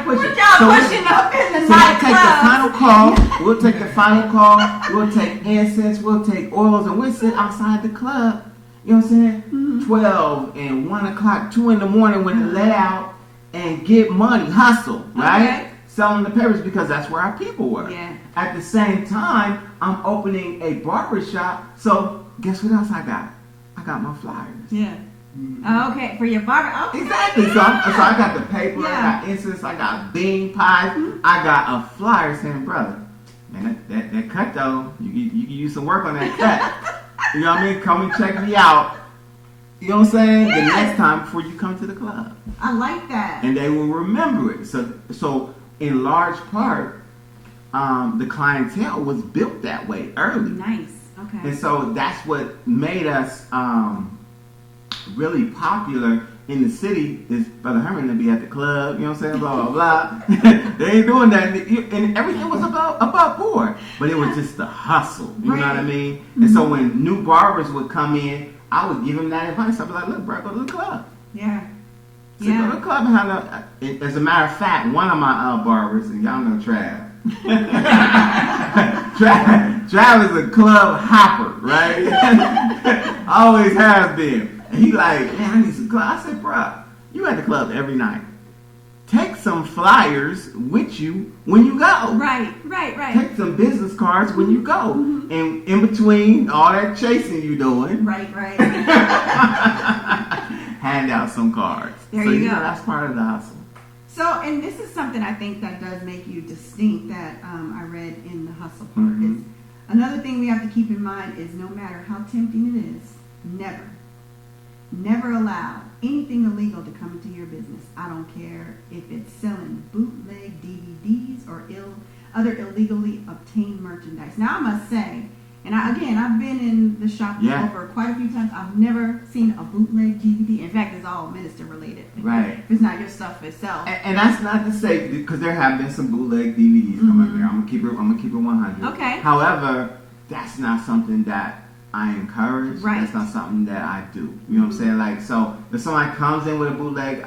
pushing. What y'all pushing up in the nightclub? We'll take the final call. We'll take incense. We'll take oils, and we'll sit outside the club. You know what I'm saying? 12 and 1 o'clock, 2 in the morning when it let out, and get money, hustle, right? Okay. Selling the papers because that's where our people were. Yeah. At the same time, I'm opening a barbershop. So guess what else I got? I got my flyers. Yeah. Okay, for your barber. Okay. Exactly. So I got the paper, Yeah. I got incense, I got bean pies, I got a flyer saying, brother, man, that cut though, you can use some work on that cut. You know what I mean? Come and check me out. You know what I'm saying? Yeah. The next time before you come to the club. I like that. And they will remember it. So in large part, the clientele was built that way early. Nice. Okay. And so that's what made us really popular in the city is Brother Herman to be at the club, you know what I'm saying, blah, blah, blah. They ain't doing that. And everything was above board. But it was just the hustle, you know what I mean? And so when new barbers would come in, I would give them that advice. I'd be like, look, bro, go to the club. Yeah. So go to the club and have as a matter of fact, one of my barbers, and y'all know Trav. Trav is a club hopper, right? Always has been. And he like, man, I need some club. I said, bro, you at the club every night. Take some flyers with you when you go. Right. Take some business cards when you go. And in between all that chasing you doing, Right. hand out some cards. There you go. That's part of the hustle. So, and this is something I think that does make you distinct that I read in the hustle part. Is another thing we have to keep in mind is no matter how tempting it is, never allow anything illegal to come into your business. I don't care if it's selling bootleg DVDs or other illegally obtained merchandise. Now, I must say, and I've been in the shop over quite a few times. I've never seen a bootleg DVD. In fact, it's all minister related. Right. If it's not your stuff itself. And that's not to say, because there have been some bootleg DVDs coming there. I'm gonna keep it 100. Okay. However, that's not something that I encourage. Right. That's not something that I do. You know what I'm saying? Like, so if somebody comes in with a bootleg,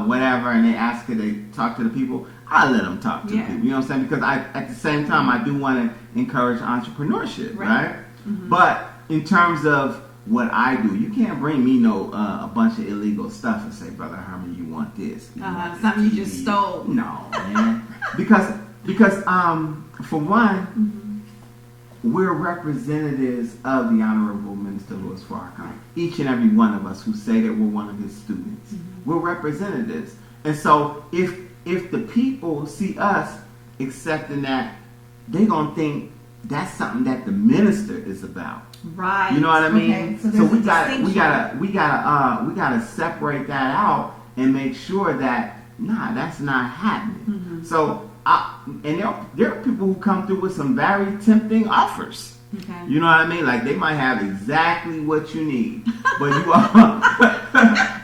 whatever, and they ask, could they talk to the people? I let them talk to the people. You know what I'm saying? Because at the same time, I do want to encourage entrepreneurship, right? But in terms of what I do, you can't bring me a bunch of illegal stuff and say, Brother Herman, you want this? Something you just stole. No, man. because for one, we're representatives of the Honorable Minister Louis Farrakhan. Each and every one of us who say that we're one of his students. We're representatives. And so if the people see us accepting that, they're going to think that's something that the minister is about. Right. You know what I mean? Okay. So we gotta separate that out and make sure that that's not happening. So there are people who come through with some very tempting offers. Okay. You know what I mean? Like they might have exactly what you need, but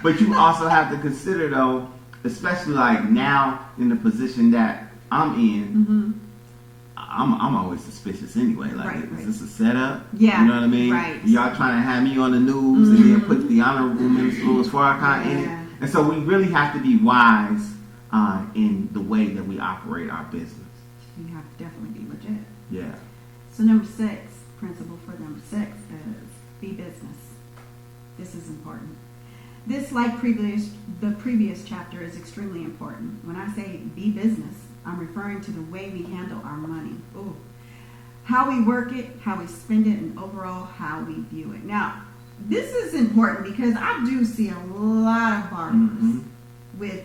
but you also have to consider though, especially like now in the position that I'm in, I'm always suspicious anyway. Like, is this a setup? Yeah. You know what I mean? Right. Y'all trying to have me on the news and then put the honorable mentions for our kind in it. And so we really have to be wise in the way that we operate our business. You have to definitely be legit. Yeah. So number 6, principle for number 6 is be business. This is important. This, like the previous chapter, is extremely important. When I say be business, I'm referring to the way we handle our money. Ooh. How we work it, how we spend it, and overall how we view it. Now, this is important because I do see a lot of barbers with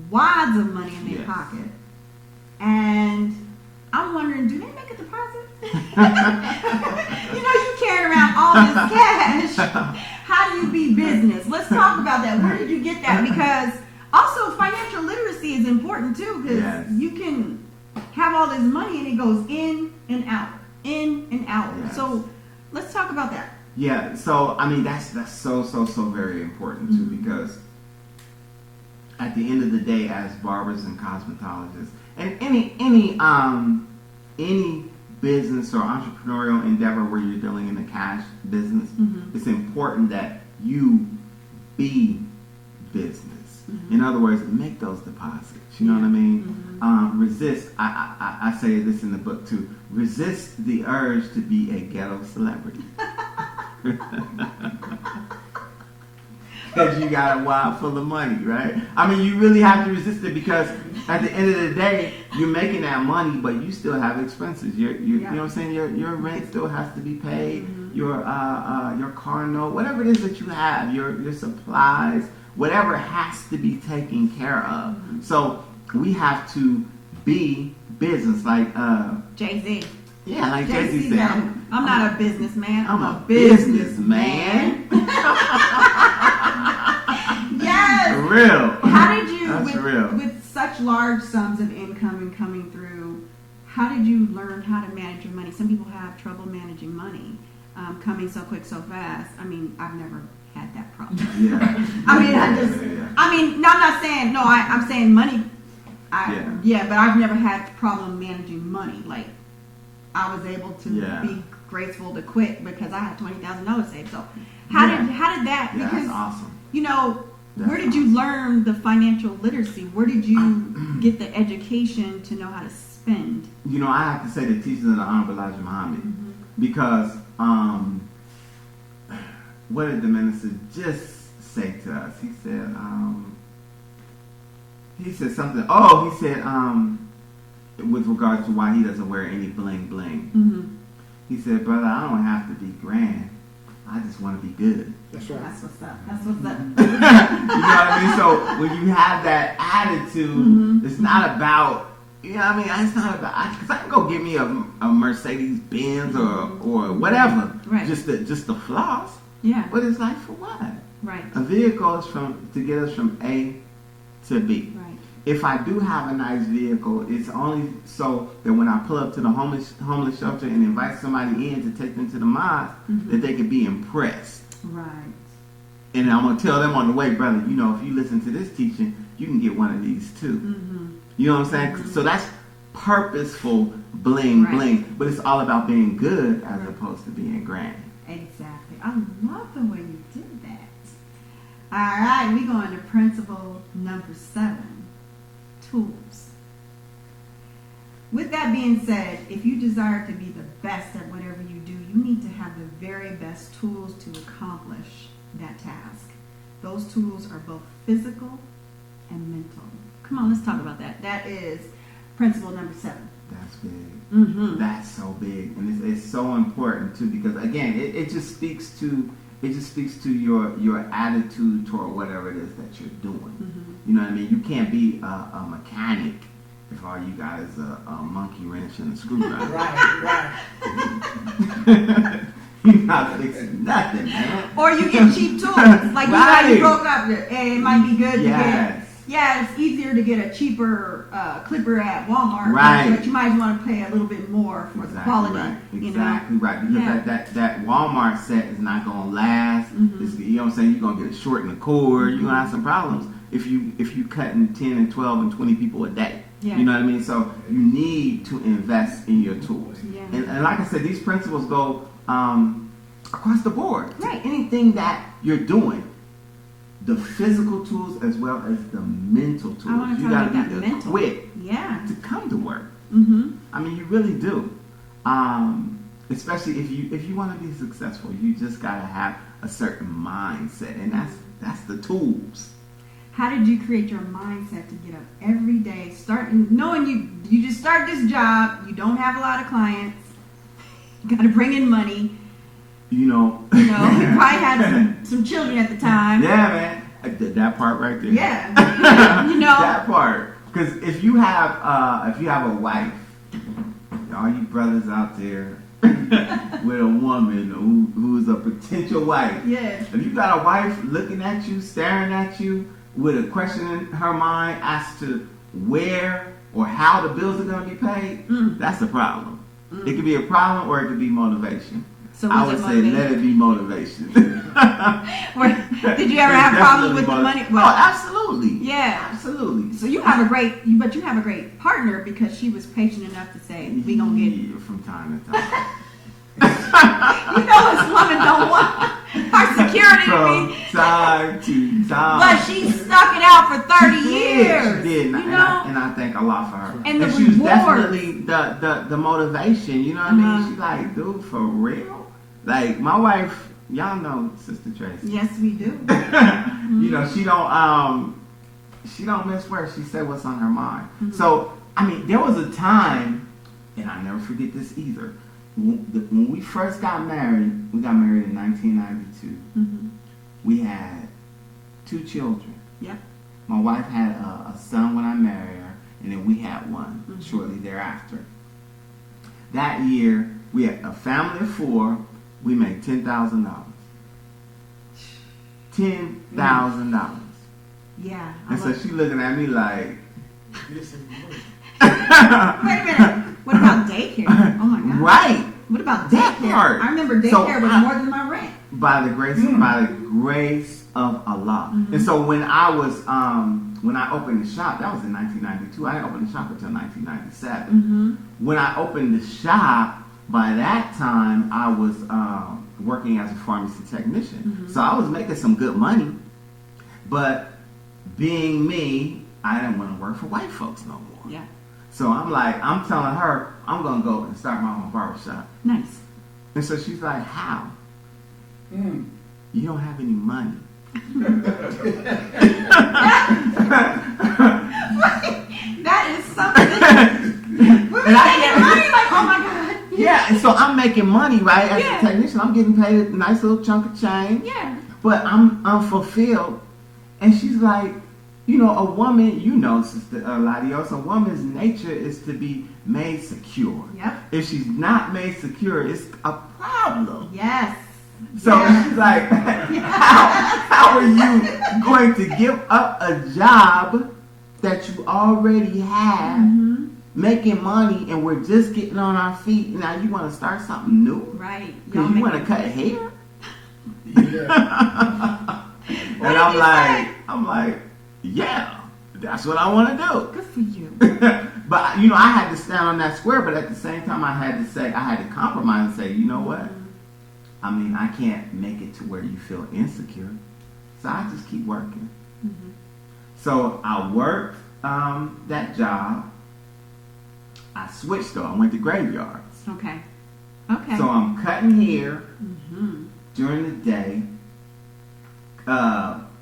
wads of money in their pocket. And I'm wondering, do they make a deposit? You carry around all this cash. How do you be business? Let's talk about that. Where did you get that? Because also financial literacy is important too, because you can have all this money and it goes in and out, in and out. Yes. So let's talk about that. Yeah, so I mean that's so very important too, because at the end of the day, as barbers and cosmetologists, and any business or entrepreneurial endeavor where you're dealing in the cash business, it's important that you be business. In other words, make those deposits. You know what I mean? Resist. I say this in the book too. Resist the urge to be a ghetto celebrity. Because you got a wad full of money, right? I mean, you really have to resist it, because at the end of the day, you're making that money, but you still have expenses. You know what I'm saying? Your rent still has to be paid. Your car note, whatever it is that you have, your supplies, whatever has to be taken care of. So we have to be business, like Jay-Z. Yeah, like Jay-Z said, I'm not a businessman. I'm a businessman. Yes. For real. How did you, with such large sums of income and coming through, how did you learn how to manage your money? Some people have trouble managing money, coming so quick, so fast. I mean, I've never had that problem. Yeah. I'm not saying, no, I'm saying money. But I've never had problem managing money. Like, I was able to be graceful to quit because I had $20,000 saved. So how did that? Yeah, because that's awesome. Where did you learn the financial literacy? Where did you get the education to know how to spend? I have to say the teachings of the Honorable Elijah Muhammad, because what did the minister just say to us? He said something. Oh, he said with regards to why he doesn't wear any bling bling. He said, "Brother, I don't have to be grand. I just want to be good." That's right. That's what's up. You know what I mean? So when you have that attitude, it's not about, it's not about, because I can go get me a Mercedes Benz or whatever, right? Just the flaws. Yeah. But it's like, for what? Right. A vehicle is to get us from A to B. Right. If I do have a nice vehicle, it's only so that when I pull up to the homeless shelter and invite somebody in to take them to the mosque, that they can be impressed. Right. And I'm going to tell them on the way, brother, if you listen to this teaching, you can get one of these too. You know what I'm saying? So that's purposeful bling bling, but it's all about being good as opposed to being grand. Exactly. I love the way you did that. All right, we go into principle number 7. Tools. With that being said, if you desire to be the best at whatever you do, you need to have the very best tools to accomplish that task. Those tools are both physical and mental. Come on, let's talk about that. That is principle number 7. That's big. That's so big, and it's so important too, because again, it just speaks to your attitude toward whatever it is that you're doing. You know what I mean? You can't be a mechanic if all you got is a monkey wrench and a screwdriver. Right. You're not fixing nothing, man. Or you get cheap tools. Like you broke up. It might be good to get Yeah, it's easier to get a cheaper clipper at Walmart, Right. but you might want to pay a little bit more for the quality. Right. You Exactly know? right. Because that Walmart set is not gonna last. Mhm. You know what I'm saying? You're gonna get a short in the cord. You're gonna have some problems if you cutting 10 and 12 and 20 people a day. Yeah. You know what I mean? So you need to invest in your tools. Yeah. And like I said, these principles go across the board. Right. Anything that you're doing. The physical tools as well as the mental tools. I want to You talk gotta about that be mental. equipped Yeah. to come to work. Mm-hmm. I mean, you really do. Especially if you want to be successful, you just gotta have a certain mindset, and that's the tools. How did you create your mindset to get up every day, knowing you just start this job, you don't have a lot of clients, you got to bring in money. You know. You probably had some children at the time. Yeah, man. That part right there. Yeah. You know. That part. Because if you have a wife, all you brothers out there with a woman who's a potential wife. Yeah. If you got a wife looking at you, staring at you, with a question in her mind as to where or how the bills are going to be paid, that's a problem. It could be a problem or it could be motivation. So I would say let it be motivation. Did you ever have problems with the money? Well, absolutely. Yeah. Absolutely. So you have a great partner because she was patient enough to say, we gonna get it. From time to time. This woman don't want her security to be. From time to time. But she stuck it out for 30 years. She did. And I thank Allah for her. And the she was rewards. definitely the motivation. You know what I mean? She's like, dude, for real? Like, my wife, y'all know Sister Tracy. Yes, we do. You know, she don't miss words. She said what's on her mind. So, I mean, there was a time, and I never forget this either. When we first got married, we got married in 1992. We had 2 children. Yep. My wife had a son when I married her, and then we had one shortly thereafter. That year, we had a family of 4. We made $10,000. $10,000. Yeah. And so she looking at me like, wait a minute. What about daycare? Oh my God. right. What about That daycare? part. I remember daycare was more than my rent. By the grace of Allah. And so when I opened the shop, that was in 1992. I didn't open the shop until 1997. When I opened the shop, by that time I was working as a pharmacy technician. So I was making some good money, but being me, I didn't want to work for white folks no more. Yeah. So I'm telling her, I'm going to go and start my own barbershop. Nice. And so she's like, how? You don't have any money. That is something. We're making money, like, oh my God. Yeah, and so I'm making money, right? As a technician, I'm getting paid a nice little chunk of change. Yeah. But I'm unfulfilled. And she's like, you know, a woman, Sister Ladios, a woman's nature is to be made secure. Yep. If she's not made secure, it's a problem. Yes. So she's like, how are you going to give up a job that you already have, making money, and we're just getting on our feet? Now you want to start something new? Right. Because you want to cut hair? What And did I'm like, yeah, that's what I want to do. Good for you. But, I had to stand on that square, but at the same time I had to compromise and say, you know what? I mean, I can't make it to where you feel insecure. So I just keep working. So I worked that job. I switched though. I went to graveyards. Okay. So I'm cutting hair during the day,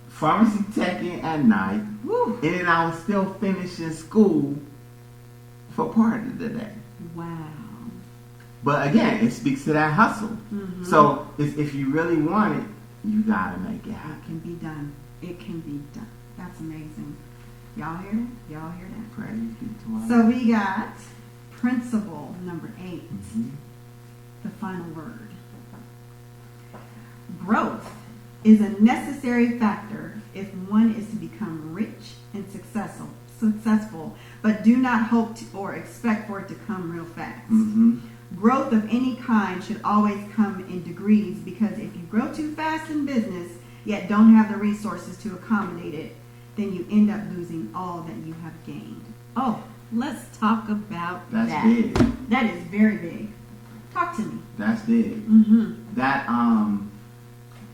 pharmacy teching at night, and then I was still finishing school for part of the day. Wow. But again, it speaks to that hustle. So if you really want it, you gotta make it happen. It can be done. It can be done. That's amazing. Y'all hear that? Y'all hear that? Praise be to Allah. So we got principle number 8. The final word. Growth is a necessary factor if one is to become rich and and successful, but do not hope to or expect for it to come real fast. Mm-hmm. Growth of any kind should always come in degrees, because if you grow too fast in business yet don't have the resources to accommodate it, then you end up losing all that you have gained. Oh, let's talk about that. That's big. That is very big. Talk to me. That's big. Mm-hmm.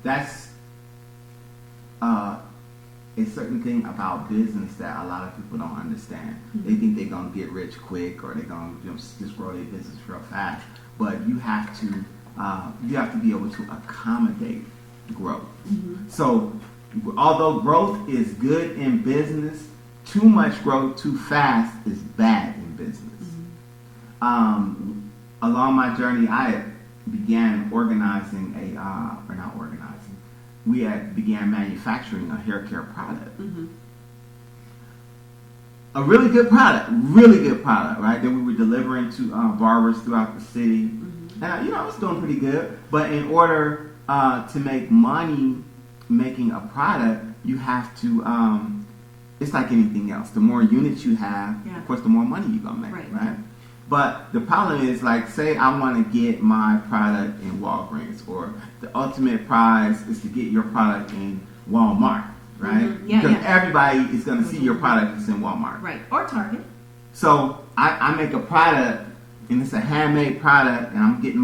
That's a certain thing about business that a lot of people don't understand. Mm-hmm. They think they're gonna get rich quick, or they're gonna just grow their business real fast. But you have to be able to accommodate growth. Mm-hmm. So, although growth is good in business, too much growth too fast is bad in business. Mm-hmm. Along my journey, I began organizing we began manufacturing a hair care product. Mm-hmm. A really good product, right? That we were delivering to barbers throughout the city. Mm-hmm. And, it was doing pretty good. But in order to make money making a product, you have to, it's like anything else. The more units you have, of course, the more money you're going to make, right? But the problem is, like, say I want to get my product in Walgreens, or the ultimate prize is to get your product in Walmart, right? Mm-hmm. Yeah, because everybody is going to see your product that's in Walmart. Right, or Target. So I make a product, and it's a handmade product, and I'm getting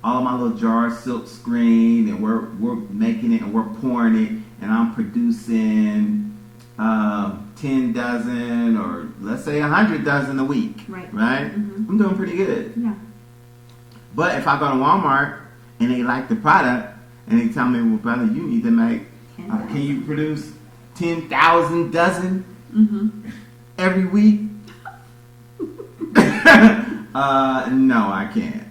all of my little jars silk screened, and we're making it, and we're pouring it, and I'm producing 10 dozen, or let's say 100 dozen a week, right? Mm-hmm. I'm doing pretty good. Yeah. But if I go to Walmart and they like the product and they tell me, well, brother, you need to make, can you produce 10,000 dozen every week? No, I can't.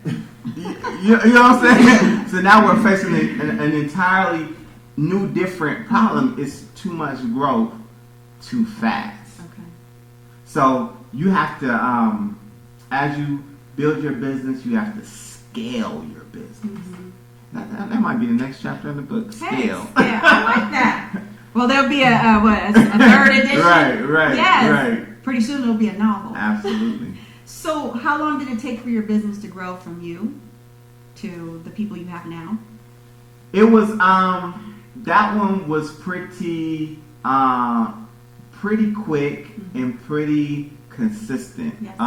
You know what I'm saying? So now we're facing an entirely new, different problem. It's too much growth too fast. Okay. So you have to, as you build your business, you have to scale your business. Mm-hmm. That might be the next chapter in the book. Scale. Yeah, I like that. Well, there'll be a third edition. Right. Yes. Right. Pretty soon it'll be a novel. Absolutely. So, how long did it take for your business to grow from you to the people you have now? It was that one was pretty quick and pretty consistent. Yes.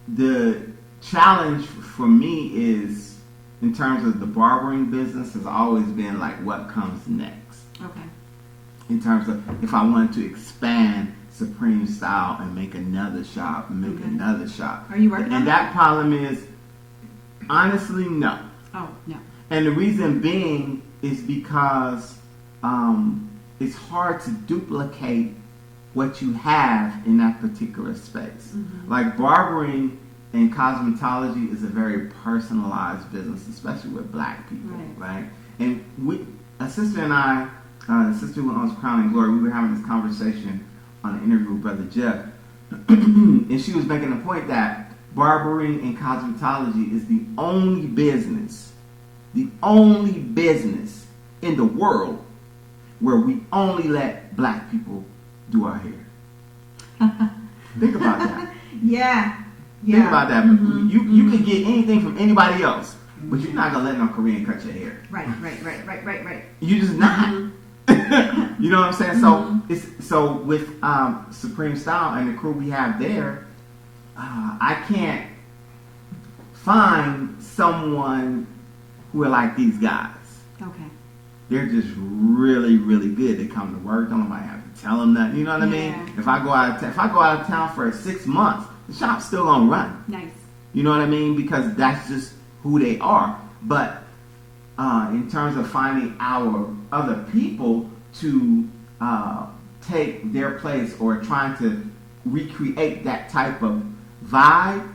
The challenge for me is, in terms of the barbering business, has always been like what comes next. Okay. In terms of if I wanted to expand Supreme Style and make another shop and make another shop. Are you working on And that problem is, honestly, no. Oh, no. And the reason being is because it's hard to duplicate what you have in that particular space. Mm-hmm. Like barbering and cosmetology is a very personalized business, especially with black people, right? And a sister and I, the sister who owns Crown and Glory, we were having this conversation on an interview with Brother Jeff, and she was making the point that barbering and cosmetology is the only business in the world where we only let black people do our hair. Think about that. Yeah. Think about that. Mm-hmm. You can get anything from anybody else, but you're not gonna let no Korean cut your hair. Right. You're just not. Mm-hmm. You know what I'm saying? Mm-hmm. So with Supreme Style and the crew we have there, I can't find someone who are like these guys. Okay. They're just really, really good. They come to work. Don't nobody have to tell them nothing. You know what I mean? If I go out of town for 6 months, the shop's still gonna run. Nice. You know what I mean? Because that's just who they are. But in terms of finding our other people to take their place or trying to recreate that type of vibe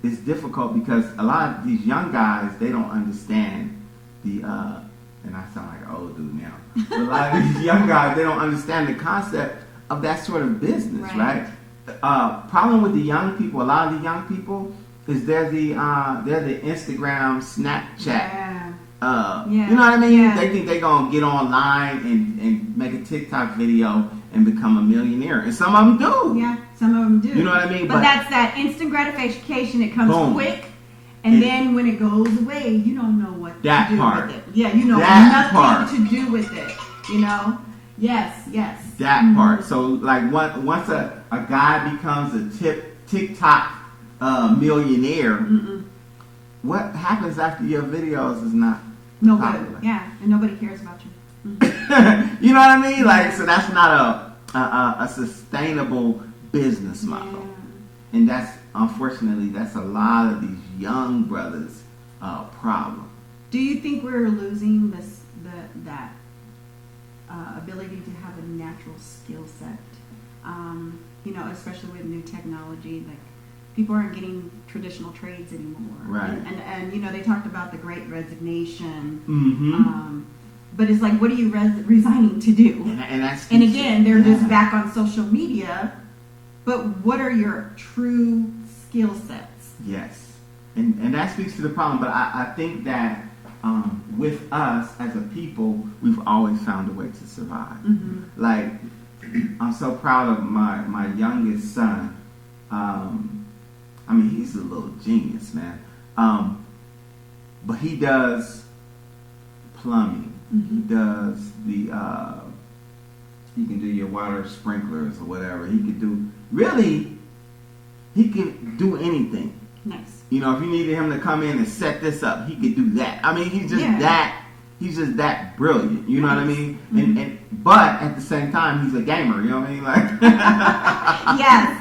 is difficult, because a lot of these young guys, they don't understand the and I sound like an old dude now, but a lot of these young guys, they don't understand the concept of that sort of business, right? Problem with the young people, a lot of the young people, is they're the Instagram, Snapchat. You know what I mean? They think they're gonna get online and make a TikTok video and become a millionaire. And some of them do. Yeah, some of them do. You know what I mean? But that's that instant gratification. It comes boom. quick. And then when it goes away, you don't know what to do with it. Yeah, you know nothing to do with it. You know? Yes. That part. So like once a guy becomes a TikTok millionaire, what happens after your videos is not popular. Yeah, and nobody cares about you. You know what I mean? Like, so that's not a sustainable business model. And that's, unfortunately, that's a lot of these young brothers' problem. Do you think we're losing that ability to have a natural skill set? You know, especially with new technology, like people aren't getting traditional trades anymore. Right. And you know, they talked about the Great Resignation. Mm-hmm. But it's like, what are you resigning to do? And again, they're just back on social media. But what are your true skill sets? Yes. And that speaks to the problem. But I think that with us as a people, we've always found a way to survive. Mm-hmm. Like, I'm so proud of my youngest son. I mean, he's a little genius, man. But he does plumbing. Mm-hmm. He does he can do your water sprinklers or whatever. He could do anything. Nice. You know, if you needed him to come in and set this up, he could do that. I mean, he's just that brilliant. You know what I mean? Mm-hmm. But at the same time, he's a gamer. You know what I mean? Like, yes.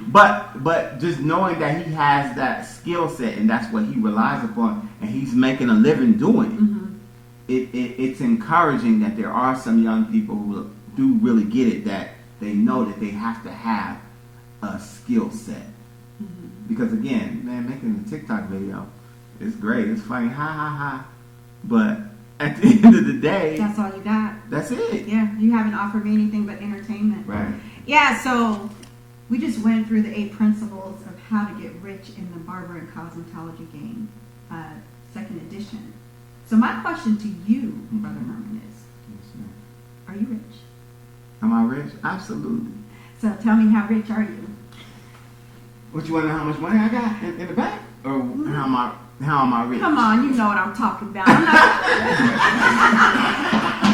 But just knowing that he has that skill set and that's what he relies upon, and he's making a living doing it. Mm-hmm. It's encouraging that there are some young people who do really get it, that they know that they have to have a skill set. Mm-hmm. Because again, man, making a TikTok video is great. It's funny, ha ha ha. But at the end of the day, that's all you got. That's it. Yeah, you haven't offered me anything but entertainment. Right. Yeah, so we just went through the 8 principles of how to get rich in the Barber and Cosmetology Game, 2nd edition. So my question to you, Brother Herman, is, are you rich? Am I rich? Absolutely. So tell me, how rich are you? What, you want to know how much money I got in the bank? Or how am I rich? Come on, you know what I'm talking about.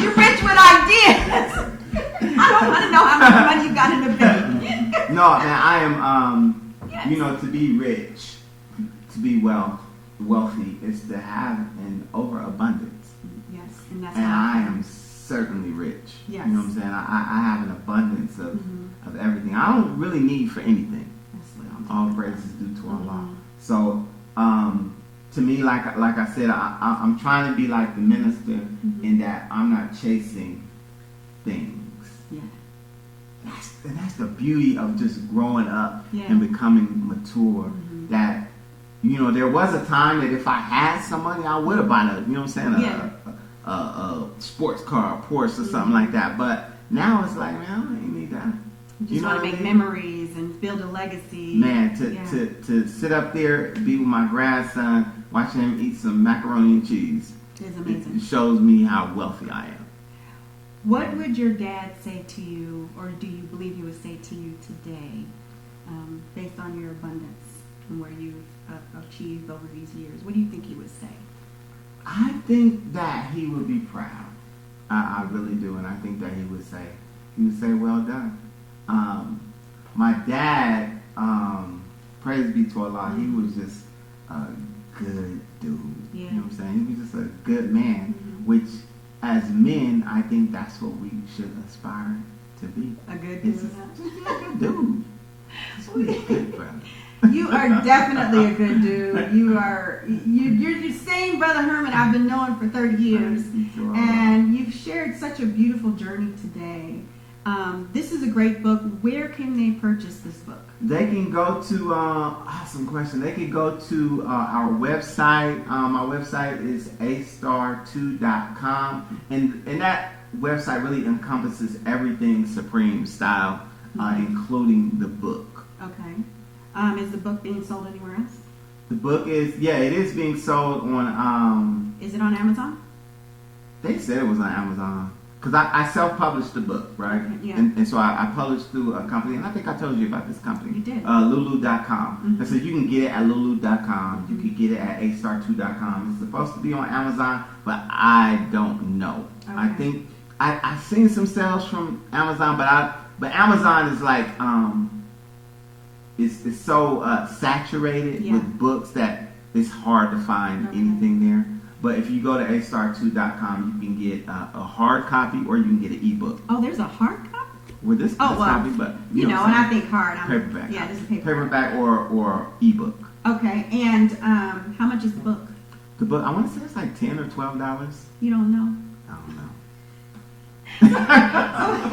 You're rich with ideas. I don't want to know how much money you got in the bank. No, man, I am, you know, to be rich, to be wealthy is to have an overabundance. Yes, and that's and how I am certainly rich. Yes. You know what I'm saying? I have an abundance of everything. I don't really need for anything. All praises due to Allah. So, to me, like I said, I'm trying to be like the minister in that I'm not chasing things. Yeah. That's the beauty of just growing up and becoming mature. That, you know, there was a time that if I had some money, I would have bought a, you know what I'm saying, a sports car, a Porsche or something like that. But now it's like, man, I don't even need that. You just want to make memories and build a legacy. Man, to sit up there, be with my grandson, watch him eat some macaroni and cheese. It's amazing. It shows me how wealthy I am. What would your dad say to you, or do you believe he would say to you today, based on your abundance and where you've achieved over these years? What do you think he would say? I think that he would be proud. I really do, and I think that he would say, well done. My dad, praise be to Allah, he was just a good dude. Yeah. You know what I'm saying? He was just a good man, which as men, I think that's what we should aspire to be. A good dude. Just a good dude. Just be a good brother. You are definitely a good dude. You're the same Brother Herman I've been knowing for 30 years. And you've shared such a beautiful journey today. This is a great book. Where can they purchase this book? They can go to, awesome question. They can go to our website. My website is astar2.com. And that website really encompasses everything Supreme Style, including the book. Okay. Is the book being sold anywhere else? The book is, it is being sold on... is it on Amazon? They said it was on Amazon. because I self-published the book, right? Okay, yeah. And so I published through a company, and I think I told you about this company. You did. Lulu.com. And so you can get it at Lulu.com. You can get it at astar2.com. It's supposed to be on Amazon, but I don't know. Okay. I think I've seen some sales from Amazon, but Amazon is like it's so saturated with books that it's hard to find anything there. But if you go to astar2.com, you can get a hard copy or you can get an ebook. Oh, there's a hard copy? With this copy, but you know, and I think hard. Paperback. Yeah, this is paperback. Paperback or ebook. Okay, and how much is the book? The book, I want to say it's like $10 or $12. You don't know? I don't know. So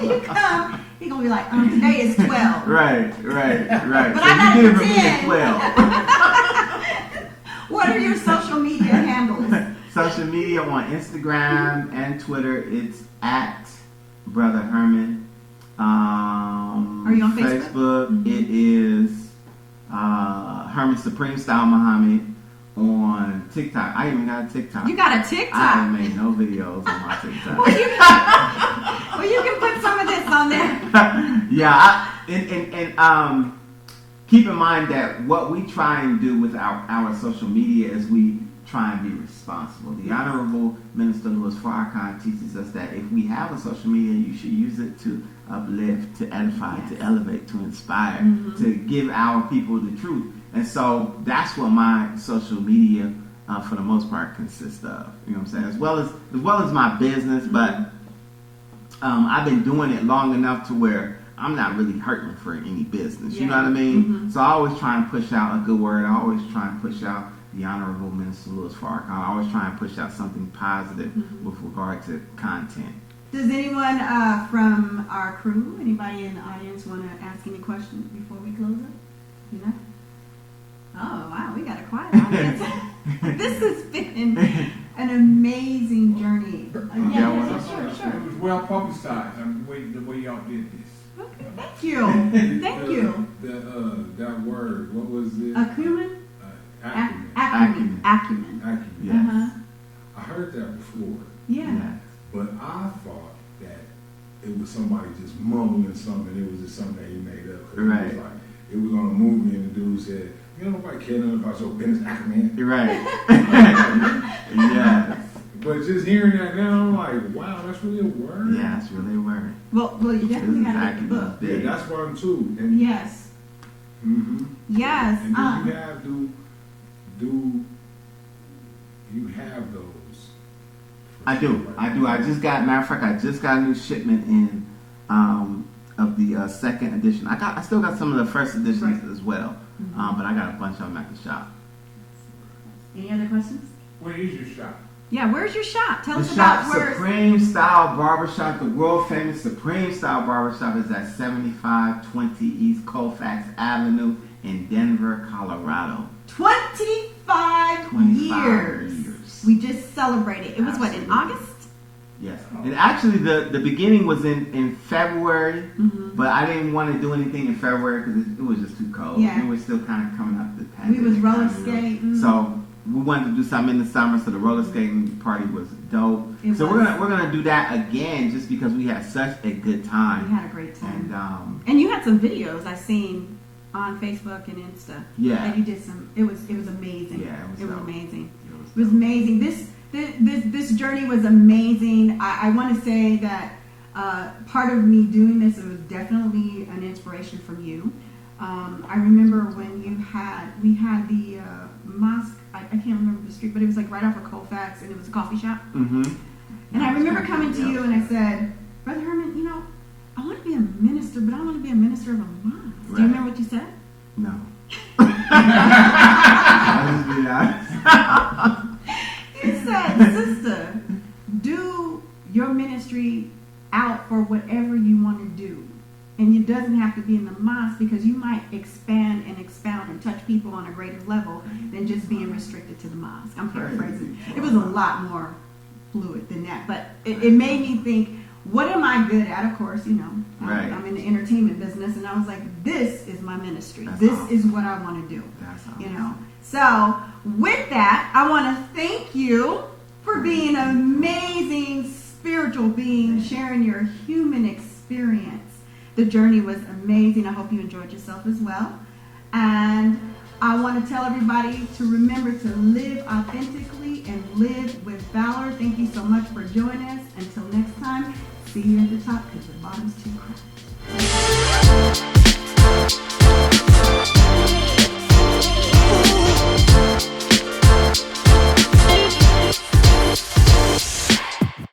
you come, you're gonna be like, today is 12. Right. But So I got you get it for me 10. at 12. What are your social media handles? Social media on Instagram and Twitter, it's at Brother Herman. Are you on Facebook? It is Herman Supreme Style Muhammad. On TikTok, I even got a TikTok. You got a TikTok? I haven't made no videos on my TikTok. Well, you can put some of this on there. Yeah, and keep in mind that what we try and do with our social media is we try and be responsible. The Honorable Minister Louis Farrakhan teaches us that if we have a social media, you should use it to uplift, to edify, to elevate, to inspire, to give our people the truth. And so that's what my social media, for the most part, consists of. You know what I'm saying? As well as my business, but I've been doing it long enough to where I'm not really hurting for any business. You know what I mean? So I always try and push out a good word. I always try and push out the Honorable Minister Louis Farrakhan. I always try and push out something positive with regard to content. Does anyone from our crew, anybody in the audience, want to ask any questions before we close up? You know? Oh, wow, we got a quiet audience. This has been an amazing journey. Sure. It was well publicized. The way y'all did this. Okay, thank you. Thank you. That word, what was it? Acumen? Acumen. Acumen. Yes. I heard that before. Yeah. But I thought that it was somebody just mumbling something. It was just something that he made up. Right. It was on a movie and the dude said, you know, nobody cares about your business acumen. Right. Yes. But just hearing that now, I'm like, wow, that's really a word? Yeah, it's really a word. Well, you definitely got to read the book. Yeah, that's one too. And Yes. Yes. And do you have those? I do. I just got, matter of fact, I just got a new shipment in of the second edition. I still got some of the first editions as well, but I got a bunch of them at the shop. Any other questions? Where is your shop? Yeah, where's your shop? Tell us The about shop, where. Supreme Style Barbershop, the world famous Supreme Style Barbershop, is at 7520 East Colfax Avenue in Denver, Colorado. 25 years. We just celebrated. It was Absolutely. what, in August? Yes. And actually the beginning was in February, but I didn't want to do anything in February because it was just too cold. Yeah. It was still kind of coming up the We pandemic. was roller kind of, skating. So we wanted to do something in the summer, so the roller skating party was dope. It so was. we're gonna do that again just because we had such a good time. We had a great time. And you had some videos I seen on Facebook and Insta. Yeah. And you did some. It was amazing. Yeah, it was It was dope. amazing. It was amazing. This journey was amazing. I want to say that part of me doing this, it was definitely an inspiration from you. I remember when we had the mosque. I can't remember the street, but it was like right off of Colfax, and it was a coffee shop. Mm-hmm. And I remember coming to you and I said, Brother Herman, you know, I want to be a minister, but I want to be a minister of a mosque. Right. Do you remember what you said? No. I'll just be honest. You said, sister, do your ministry out for whatever you want to do. And it doesn't have to be in the mosque because you might expand and expound and touch people on a greater level than just being restricted to the mosque. I'm paraphrasing. It was a lot more fluid than that. But it made me think, what am I good at? Of course, you know, Right. I'm in the entertainment business. And I was like, this is my ministry. That's this awesome. is what I want to do. That's awesome. You know. So with that, I want to thank you for being an amazing spiritual being sharing your human experience. The journey was amazing. I hope you enjoyed yourself as well. And I want to tell everybody to remember to live authentically and live with valor. Thank you so much for joining us. Until next time, see you at the top because the bottom's too crowded.